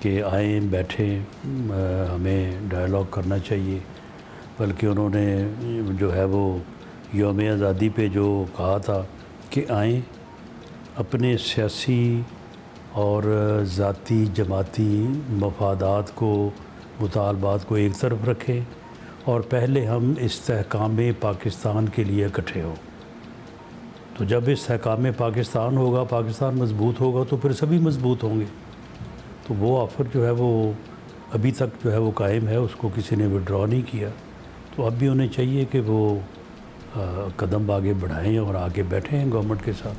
कि आएँ बैठें, हमें डायलॉग करना चाहिए, बल्कि उन्होंने जो है वो यौम आज़ादी पे जो कहा था कि आएँ, अपने सियासी और ज़ाती जमाती मफादात को, मुतालबात को एक तरफ रखें और पहले हम इस्तेहकाम पाकिस्तान के लिए इकट्ठे हों। तो जब इस्तेहकाम पाकिस्तान होगा, पाकिस्तान मजबूत होगा, तो फिर सभी मजबूत होंगे। तो वो ऑफ़र जो है वो अभी तक जो है वो कायम है, उसको किसी ने विड्रॉ नहीं किया। तो तो अब भी उन्हें चाहिए कि वो कदम आगे बढ़ाएं और आगे बैठें गवर्नमेंट के साथ।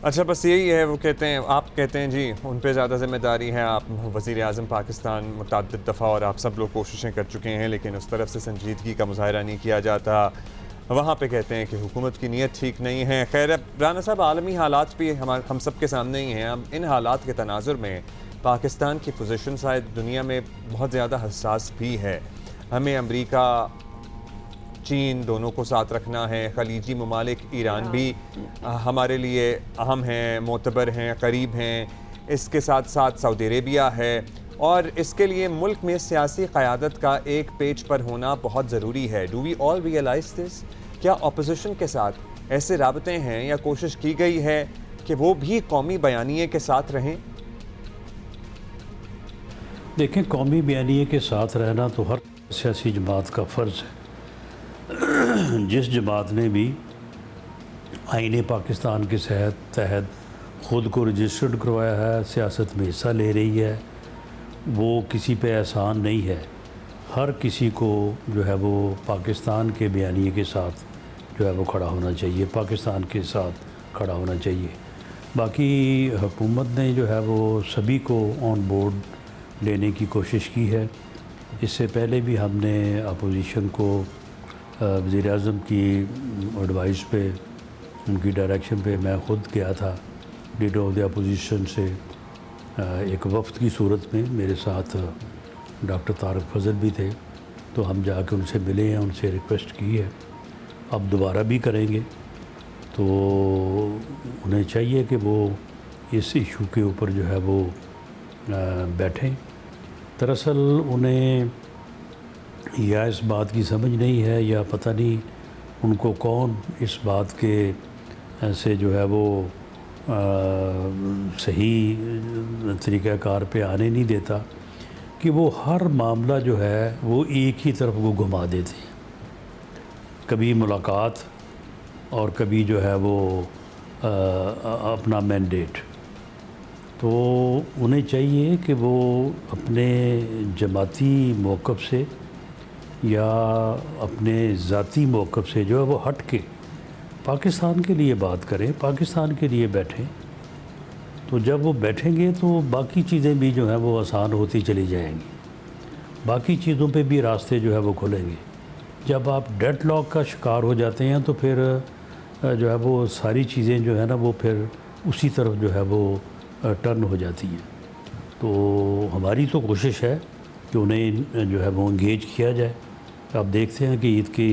अच्छा, बस यही है, वो कहते हैं, आप कहते हैं जी उन पे ज़्यादा जिम्मेदारी है, आप वज़ीर आज़म पाकिस्तान मुतअद्दिद दफ़ा और आप सब लोग कोशिशें कर चुके हैं लेकिन उस तरफ से संजीदगी का मुज़ाहरा नहीं किया जाता। वहाँ पे कहते हैं कि हुकूमत की नीयत ठीक नहीं है। खैर, राना साहब, आलमी हालात भी हम सब के सामने ही हैं। हम इन हालात के तनाजुर में पाकिस्तान की पोजीशन शायद दुनिया में बहुत ज़्यादा हसास भी है। हमें अमेरिका, चीन दोनों को साथ रखना है। खलीजी ममालिक, ईरान भी हमारे लिए अहम हैं, मोतबर हैं, करीब हैं। इसके साथ साथ सऊदी अरेबिया है और इसके लिए मुल्क में सियासी क़यादत का एक पेज पर होना बहुत ज़रूरी है। Do we all realise this? क्या अपोजिशन के साथ ऐसे राबते हैं या कोशिश की गई है कि वो भी कौमी बयानिए के साथ रहें? देखें, कौमी बयानिए के साथ रहना तो हर सियासी जमात का फ़र्ज़ है। जिस जमात ने भी आईने पाकिस्तान के तहत ख़ुद को रजिस्टर्ड करवाया है, सियासत में हिस्सा ले रही है, वो किसी पे एहसान नहीं है। हर किसी को जो है वो पाकिस्तान के बयानिए के साथ जो है वो खड़ा होना चाहिए, पाकिस्तान के साथ खड़ा होना चाहिए। बाकी हुकूमत ने जो है वो सभी को ऑन बोर्ड लेने की कोशिश की है। इससे पहले भी हमने अपोजिशन को वज़ीर आज़म की एडवाइस पे, उनकी डायरेक्शन पे मैं ख़ुद गया था लीडर ऑफ द अपोजिशन से एक वफ़द की सूरत में। मेरे साथ डॉक्टर तारक फजल भी थे, तो हम जाके उनसे मिले हैं, उनसे रिक्वेस्ट की है, अब दोबारा भी करेंगे। तो उन्हें चाहिए कि वो इस इशू के ऊपर जो है वो बैठें। दरअसल उन्हें या इस बात की समझ नहीं है या पता नहीं उनको कौन इस बात के ऐसे जो है वो सही तरीक़ाकार पे आने नहीं देता कि वो हर मामला जो है वो एक ही तरफ को घुमा देते हैं। कभी मुलाकात और कभी जो है वो अपना मैंडेट। तो उन्हें चाहिए कि वो अपने जमाती मौक़िफ़ से या अपने ज़ाती मौक़िफ़ से जो है वो हट के पाकिस्तान के लिए बात करें, पाकिस्तान के लिए बैठें। तो जब वो बैठेंगे तो बाकी चीज़ें भी जो है वो आसान होती चली जाएंगी, बाकी चीज़ों पे भी रास्ते जो है वो खुलेंगे। जब आप डेडलॉक का शिकार हो जाते हैं तो फिर जो है वो सारी चीज़ें जो है ना वो फिर उसी तरफ जो है वो टर्न हो जाती हैं। तो हमारी तो कोशिश है कि उन्हें जो है वो इंगेज किया जाए। आप देखते हैं कि ईद की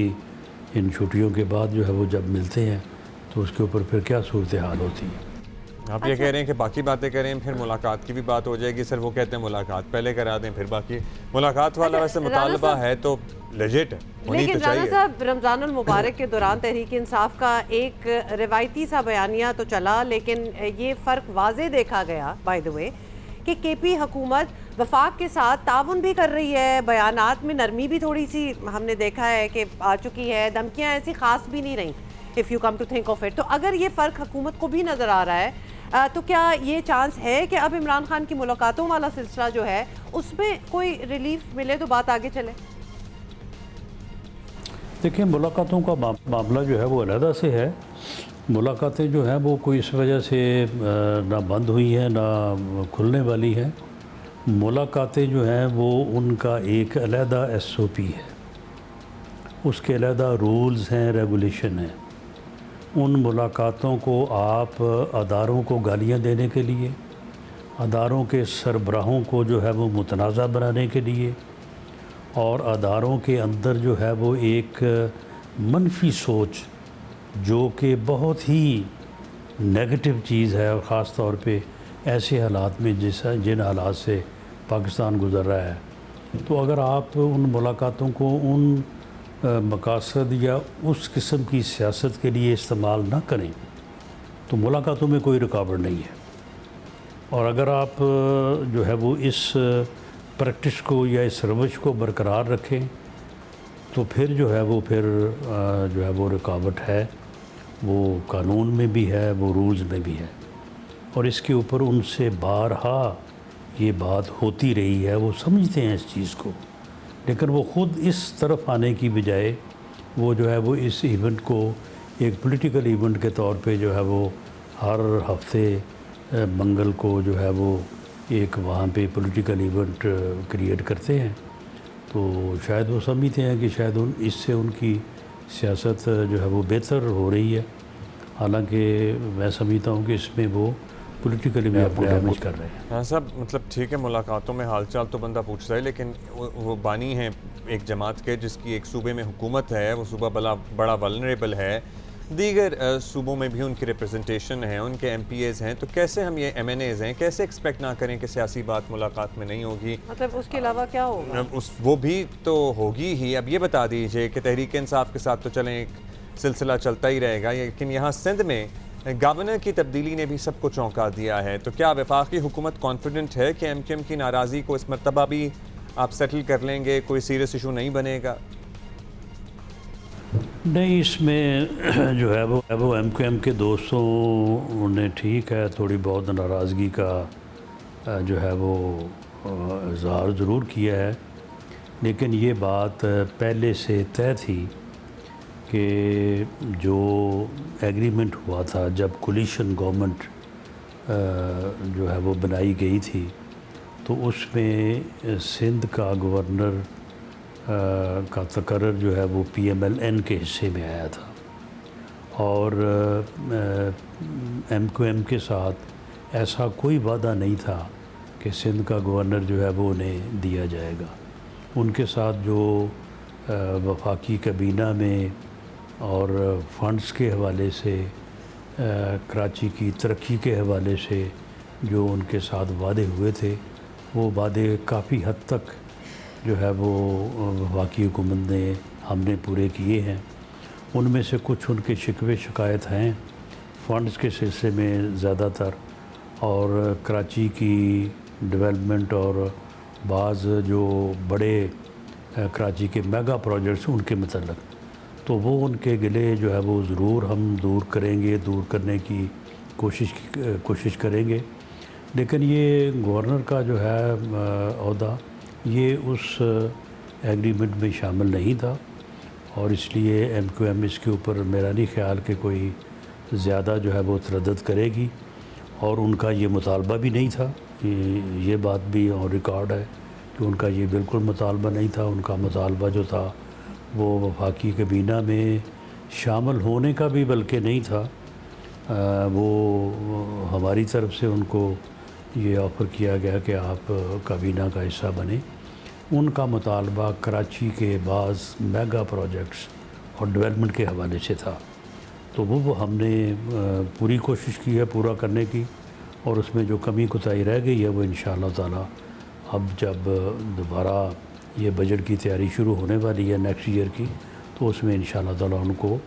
इन छुट्टियों के बाद जो है वो जब मिलते हैं तो उसके ऊपर फिर क्या सूरत हाल होती है। आप ये कह रहे हैं कि बाकी बातें करें, फिर मुलाकात की भी बात हो जाएगी। सर वो कहते हैं मुलाकात पहले करा दें फिर बाकी। मुलाकात वाला वैसे मुतालबा है तो लेजिट होनी लेकिन तो चाहिए। राना साहब, रमज़ानुल मुबारक के दौरान तहरीक इंसाफ का एक रिवायती सा बयानिया तो चला, लेकिन ये फ़र्क वाज़े देखा गया बाय द वे कि केपी हुकूमत वफाक के साथ ताउन भी कर रही है, बयानात में नरमी भी थोड़ी सी हमने देखा है कि आ चुकी है, धमकियाँ ऐसी ख़ास भी नहीं रही if you come to think of it. तो अगर ये फ़र्क हुकूमत को भी नज़र आ रहा है तो क्या ये चांस है कि अब इमरान खान की मुलाकातों वाला सिलसिला जो है उसमें कोई रिलीफ मिले तो बात आगे चले? देखिए, मुलाकातों का मामला जो है वो अलहदा से है। मुलाकातें जो हैं वो कोई इस वजह से ना बंद हुई हैं ना खुलने वाली हैं। मुलाकातें जो हैं वो उनका एक अलहदा SOP है, उसके अलहदा रूल्स हैं, रेगुलेशन हैं। उन मुलाकातों को आप अदारों को गालियां देने के लिए, अदारों के सरबराहों को जो है वो मुतनाज़ा बनाने के लिए और अदारों के अंदर जो है वो एक मनफी सोच जो कि बहुत ही नेगेटिव चीज़ है, और ख़ास तौर पे ऐसे हालात में जिन हालात से पाकिस्तान गुज़र रहा है। तो अगर आप उन मुलाकातों को उन मकासद या उस किस्म की सियासत के लिए इस्तेमाल ना करें तो मुलाकातों में कोई रुकावट नहीं है। और अगर आप जो है वो इस प्रैक्टिस को या इस रवश को बरकरार रखें तो फिर जो है वो फिर जो है वो रुकावट है, वो कानून में भी है, वो रूल्स में भी है। और इसके ऊपर उनसे बारहा ये बात होती रही है, वो समझते हैं इस चीज़ को लेकिन वो ख़ुद इस तरफ आने की बजाय वो जो है वो इस इवेंट को एक पॉलिटिकल इवेंट के तौर पे जो है वो हर हफ्ते मंगल को जो है वो एक वहाँ पे पॉलिटिकल इवेंट क्रिएट करते हैं। तो शायद वो समझते हैं कि शायद इससे उनकी सियासत जो है वो बेहतर हो रही है। हालांकि मैं समझता हूँ कि इसमें वो पॉलिटिकली भी अपने डैमेज कर रहे हैं। हाँ साहब, मतलब ठीक है, मुलाकातों में हालचाल तो बंदा पूछता है, लेकिन वो बानी हैं एक जमात के जिसकी एक सूबे में हुकूमत है, वो सूबा बड़ा वल्नरेबल है, दीगर सूबों में भी उनकी रिप्रेजेंटेशन है, उनके MPAs हैं, तो कैसे हम ये MNAs हैं, कैसे एक्सपेक्ट ना करें कि सियासी बात मुलाकात में नहीं होगी? मतलब उसके अलावा क्या होगा? वो भी तो होगी ही। अब ये बता दीजिए कि तहरीक इंसाफ के साथ तो चलें एक सिलसिला चलता ही रहेगा, लेकिन यहाँ सिंध में गवर्नर की तब्दीली ने भी सबको चौंका दिया है। तो क्या वफाकी हुकूमत कॉन्फिडेंट है कि MQM की नाराज़गी को इस मरतबा भी आप सेटल कर लेंगे, कोई सीरियस इशू नहीं बनेगा? नहीं, इसमें जो है वो MQM के दोस्तों ने ठीक है थोड़ी बहुत नाराज़गी का जो है वो इज़हार ज़रूर किया है, लेकिन ये बात पहले से तय थी कि जो एग्रीमेंट हुआ था जब कोलिशन गवर्नमेंट जो है वो बनाई गई थी, तो उसमें सिंध का गवर्नर का तकर्रर जो है वो PMLN के हिस्से में आया था और MQM के साथ ऐसा कोई वादा नहीं था कि सिंध का गवर्नर जो है वो उन्हें दिया जाएगा। उनके साथ जो वफाकी काबीना में और फंड्स के हवाले से, कराची की तरक्की के हवाले से जो उनके साथ वादे हुए थे, वो वादे काफ़ी हद तक जो है वो वफाकी हुकूमत ने हमने पूरे किए हैं। उनमें से कुछ उनके शिकवे शिकायत हैं फ़ंड्स के सिलसिले में ज़्यादातर, और कराची की डेवलपमेंट और बाज़ जो बड़े कराची के मेगा प्रोजेक्ट्स उनके मतलब, तो वो उनके गिले जो है वो ज़रूर हम दूर करेंगे, दूर करने की कोशिश करेंगे। लेकिन ये गवर्नर का जो है ओहदा ये उस एग्रीमेंट में शामिल नहीं था और इसलिए MQM इसके ऊपर मेरा नहीं ख्याल कि कोई ज़्यादा जो है वो तरद्दुद करेगी, और उनका ये मुतालबा भी नहीं था। ये बात भी ऑन रिकॉर्ड है कि उनका ये बिल्कुल मुतालबा नहीं था। उनका मुतालबा जो था वो वफाकी काबीना में शामिल होने का भी बल्कि नहीं था। वो हमारी तरफ से उनको ये ऑफ़र किया गया कि आप काबीना का हिस्सा बने। उनका मुतालबा कराची के बाज़ मेगा प्रोजेक्ट्स और डेवलपमेंट के हवाले से था, तो वो हमने पूरी कोशिश की है पूरा करने की, और उसमें जो कमी कोताही रह गई है वो इंशाअल्लाह ताला अब जब दोबारा ये बजट की तैयारी शुरू होने वाली है नेक्स्ट ईयर की, तो उसमें इंशाअल्लाह ताला उनको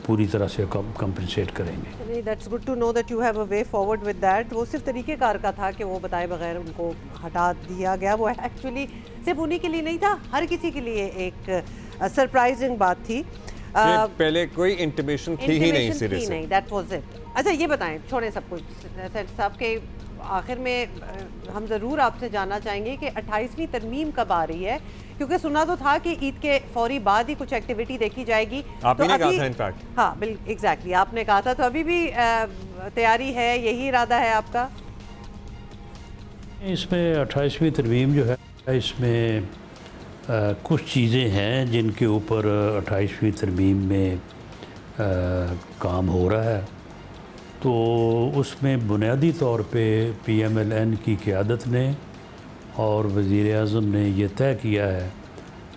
पूरी तरह से कंपनसेट करेंगे। नहीं, that's good to know that you have a way forward with that. वो सिर्फ तरीक़ेकार का था कि वो बताए बगैर उनको हटा दिया गया। वो एक्चुअली सिर्फ उन्हीं के लिए नहीं था, हर किसी के लिए एक सरप्राइजिंग बात थी। पहले कोई इंटिमेशन थी ही नहीं, सीरियसली नहीं, दैट वाज इट। अच्छा ये बताएं, छोड़ें सब कुछ, साहब के आखिर में हम ज़रूर आपसे जानना चाहेंगे कि 28वीं तरमीम कब आ रही है, क्योंकि सुना तो था कि ईद के फौरी बाद ही कुछ एक्टिविटी देखी जाएगी। आपने कहा था इनफैक्ट। हाँ बिल्कुल, एग्जैक्टली आपने कहा था। तो अभी भी तैयारी है, यही इरादा है आपका? इसमें 28वीं तरमीम जो है इसमें कुछ चीज़ें हैं जिनके ऊपर 28वीं तरमीम में काम हो रहा है। तो उसमें बुनियादी तौर पे PMLN की क़यादत ने और वज़ीर आज़म ने यह तय किया है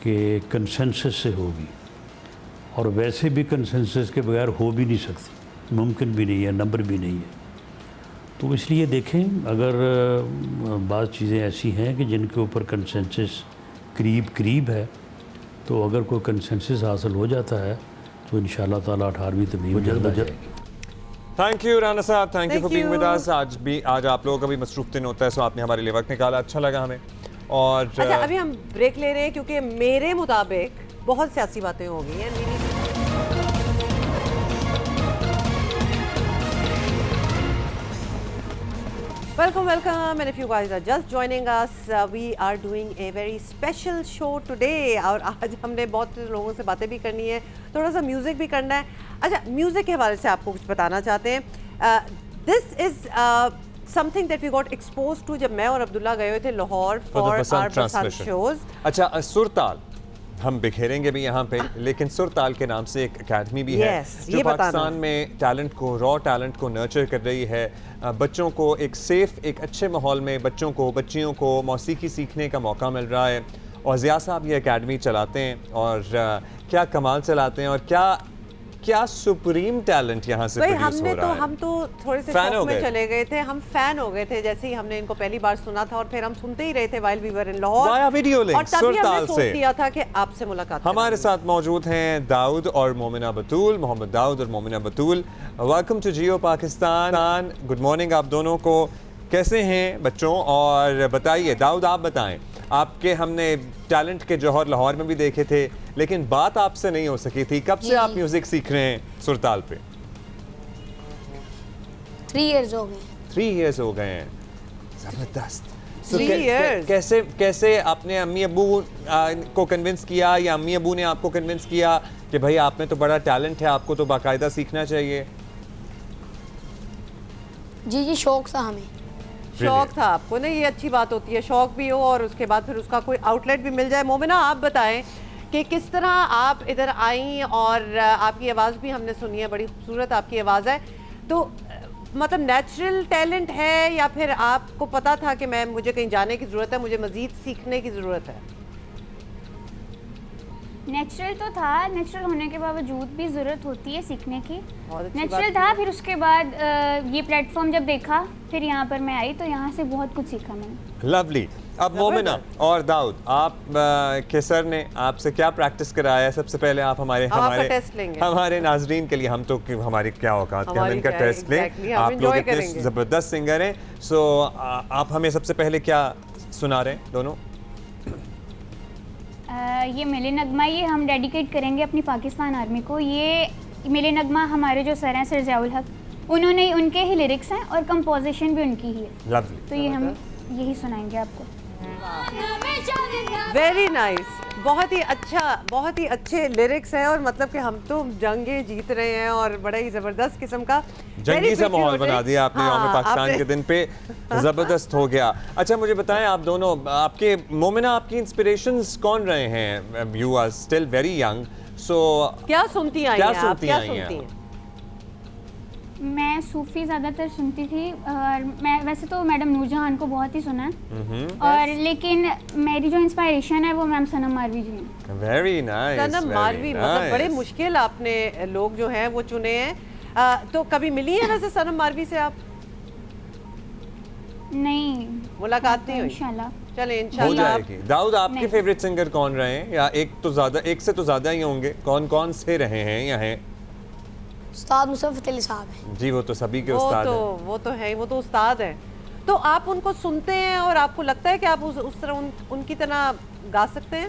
कि कंसेंसस से होगी, और वैसे भी कंसेंसस के बगैर हो भी नहीं सकती, मुमकिन भी नहीं है, नंबर भी नहीं है। तो इसलिए देखें, अगर बाज़ चीज़ें ऐसी हैं कि जिनके ऊपर कंसेंसस करीब है, तो अगर कोई कंसेंसस हासिल हो जाता है तो इंशाअल्लाह ताला 18वीं तरमीम जल्द आ जाएगी। थैंक यू राना साहब, thank you for being with अस। आज आप लोगों का भी मसरूफ दिन होता है, सो आपने हमारे लिए वक्त निकाला, अच्छा लगा हमें। और अच्छा, अभी हम ब्रेक ले रहे हैं क्योंकि मेरे मुताबिक बहुत सियासी बातें हो गई हैं। Welcome, and if you guys are just joining us, we are doing a very special show today. और आज हमने बहुत से लोगों से बातें भी करनी है, थोड़ा सा म्यूज़िक भी करना है. अच्छा, म्यूज़िक के हवाले से आपको कुछ बताना चाहते हैं. This is something that we got exposed to जब मैं और अब्दुल्ला गए हुए थे Lahore for our Basant shows. अच्छा, सुरताल हम बिखेरेंगे भी यहाँ पे, लेकिन सुरताल के नाम से एक एकेडमी भी है जो पाकिस्तान में टैलेंट को, रॉ टैलेंट को नर्चर कर रही है. बच्चों को एक सेफ, एक अच्छे माहौल में बच्चों को, बच्चियों को मौसीकी सीखने का मौका मिल रहा है. और ज़िया साहब ये एकेडमी चलाते हैं और क्या कमाल चलाते हैं, और क्या सुप्रीम टैलेंट यहाँ से प्रोड्यूस हो रहा है. हम तो थोड़े से शौक में चले गए थे, हम फैन हो गए थे जैसे ही हमने इनको पहली बार सुना था, और फिर हम सुनते ही रहे थे while we were in Lahore. Via video link और तभी हमने सोच से लिया था कि आपसे मुलाकात. हमारे साथ मौजूद हैं दाऊद और मोमिना बतूल, मोहम्मद दाऊद और Momina Batool. Welcome to Geo Pakistan. Good morning आप दोनों को. कैसे हैं बच्चों? और बताइए, दाऊद आप बताएं. आपके हमने टैलेंट के जौहर लाहौर में भी देखे थे, लेकिन बात आपसे नहीं हो सकी थी. कब से आप म्यूजिक सीख रहे हैं सुरताल पे? 3 years हो गए. 3 years हो गए हैं. जबरदस्त. 3 years. कैसे आपने अम्मी अब्बू को कन्विंस किया, या अम्मी अब्बू ने आपको कन्विंस किया कि भाई आप में तो बड़ा टैलेंट है, आपको तो बाकायदा सीखना चाहिए? जी शौक था हमें. शौक था आपको? नहीं, ये अच्छी बात होती है, शौक भी हो और उसके बाद फिर उसका कोई आउटलेट भी मिल जाए. मोमिना आप बताएं कि किस तरह आप इधर आई, और आपकी आवाज़ भी हमने सुनी है, बड़ी खूबसूरत आपकी आवाज़ है. तो मतलब नेचुरल टैलेंट है, या फिर आपको पता था कि मुझे कहीं जाने की ज़रूरत है, मुझे मज़ीद सीखने की ज़रूरत है? नेचुरल तो था, नेचुरल होने के बावजूद भी ज़रूरत होती है सीखने की. नेचुरल था, फिर उसके बाद ये प्लेटफॉर्म जब देखा, फिर यहाँ पर मैं आई तो यहाँ से बहुत कुछ सीखा मैंने. लवली. अब मोमिना और दाऊद, आप के सर ने आपसे क्या प्रैक्टिस कराया? सबसे पहले आप हमारे नाजरीन के लिए, हम तो हमारी क्या औकात कि हम इनका टेस्ट लें. आप लोग इतने ज़बरदस्त सिंगर हैं, सो आप हमें सबसे पहले क्या सुना रहे हैं दोनों? ये मिले नगमा, ये हम डेडिकेट करेंगे अपनी पाकिस्तान आर्मी को. ये मिले नगमा हमारे जो सर हैं, सर ज़ियाउल हक, उनके ही लिरिक्स हैं और कंपोजिशन भी उनकी ही है. लवली. तो ये हम यही सुनाएंगे आपको. Very nice. बहुत ही अच्छे लिरिक्स हैं, और मतलब कि हम तो जंगे जीत रहे हैं, और बड़ा ही ज़बरदस्त किस्म का जंगी सा माहौल बना दिया आपने. यौम पाकिस्तान के दिन पे ज़बरदस्त हो गया. अच्छा, मुझे बताएं आप दोनों, आपके मोमिना आपकी इंस्पिरेशंस कौन रहे हैं? You are still very young, so क्या सुनती आई हैं? मैं सूफ़ी ज़्यादातर सुनती थी, और मैं वैसे तो मैडम नूरजहान को बहुत ही सुना है, और लेकिन मेरी जो इंस्पायरेशन है वो मैम सनम मारवी जी हैं. Very nice. सनम मारवी, मतलब बड़े मुश्किल आपने लोग जो हैं वो चुने हैं. तो कभी मिली है वैसे सनम मारवी से आप? नहीं, मुलाकात नहीं हुई? इंशाल्लाह. चले इंशाल्लाह. दाऊद, आपके फेवरेट सिंगर कौन रहे हैं? या एक से तो ज़्यादा ही होंगे. कौन से रहे हैं या हैं? उस्ताद मुसरत फ़तेह अली साहब हैं. जी, वो तो सभी के उस्ताद हैं. वो तो उस्ताद हैं. तो आप उनको सुनते हैं और आपको लगता है कि आप उस तरह उनकी तरह गा सकते हैं?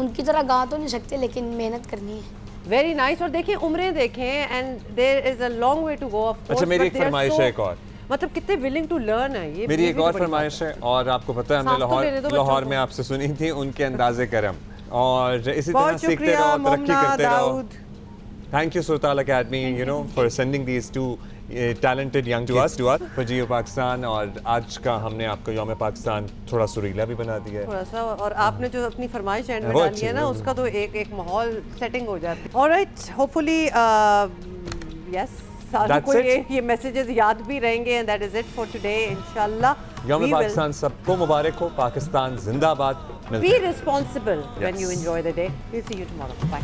उनकी तरह गा तो नहीं सकते, लेकिन मेहनत करनी है. Very nice. और देखिए, उम्रें देखें, and there is a long way to go. Of course. अच्छा, मेरी एक फरमाइश है, एक और. मतलब कितने विलिंग टू लर्न है. ये मेरी एक और फरमाइश है, और आपको पता है हमने लाहौर में आपसे सुनी थी, उनके अंदाज़े करम, और इसी तरह सीखते रहो, तरक्की करते रहो. Thank you Surtal Academy, you know, for sending these two talented young kids to us for Jio Pakistan. और आज का हमने आपको यौम पाकिस्तान थोड़ा सुरीला भी बना दिया है थोड़ा सा, और आपने जो अपनी फरमाइश एंड में डाली है ना, उसका तो एक माहौल सेटिंग हो जाती है. ऑलराइट, होपफुली यस, सबको ये मैसेजेस याद भी रहेंगे. And that is it for today. इंशाल्लाह यौम पाकिस्तान सबको मुबारक हो. पाकिस्तान जिंदाबाद. Be responsible when you enjoy the day. We'll see you tomorrow. Bye.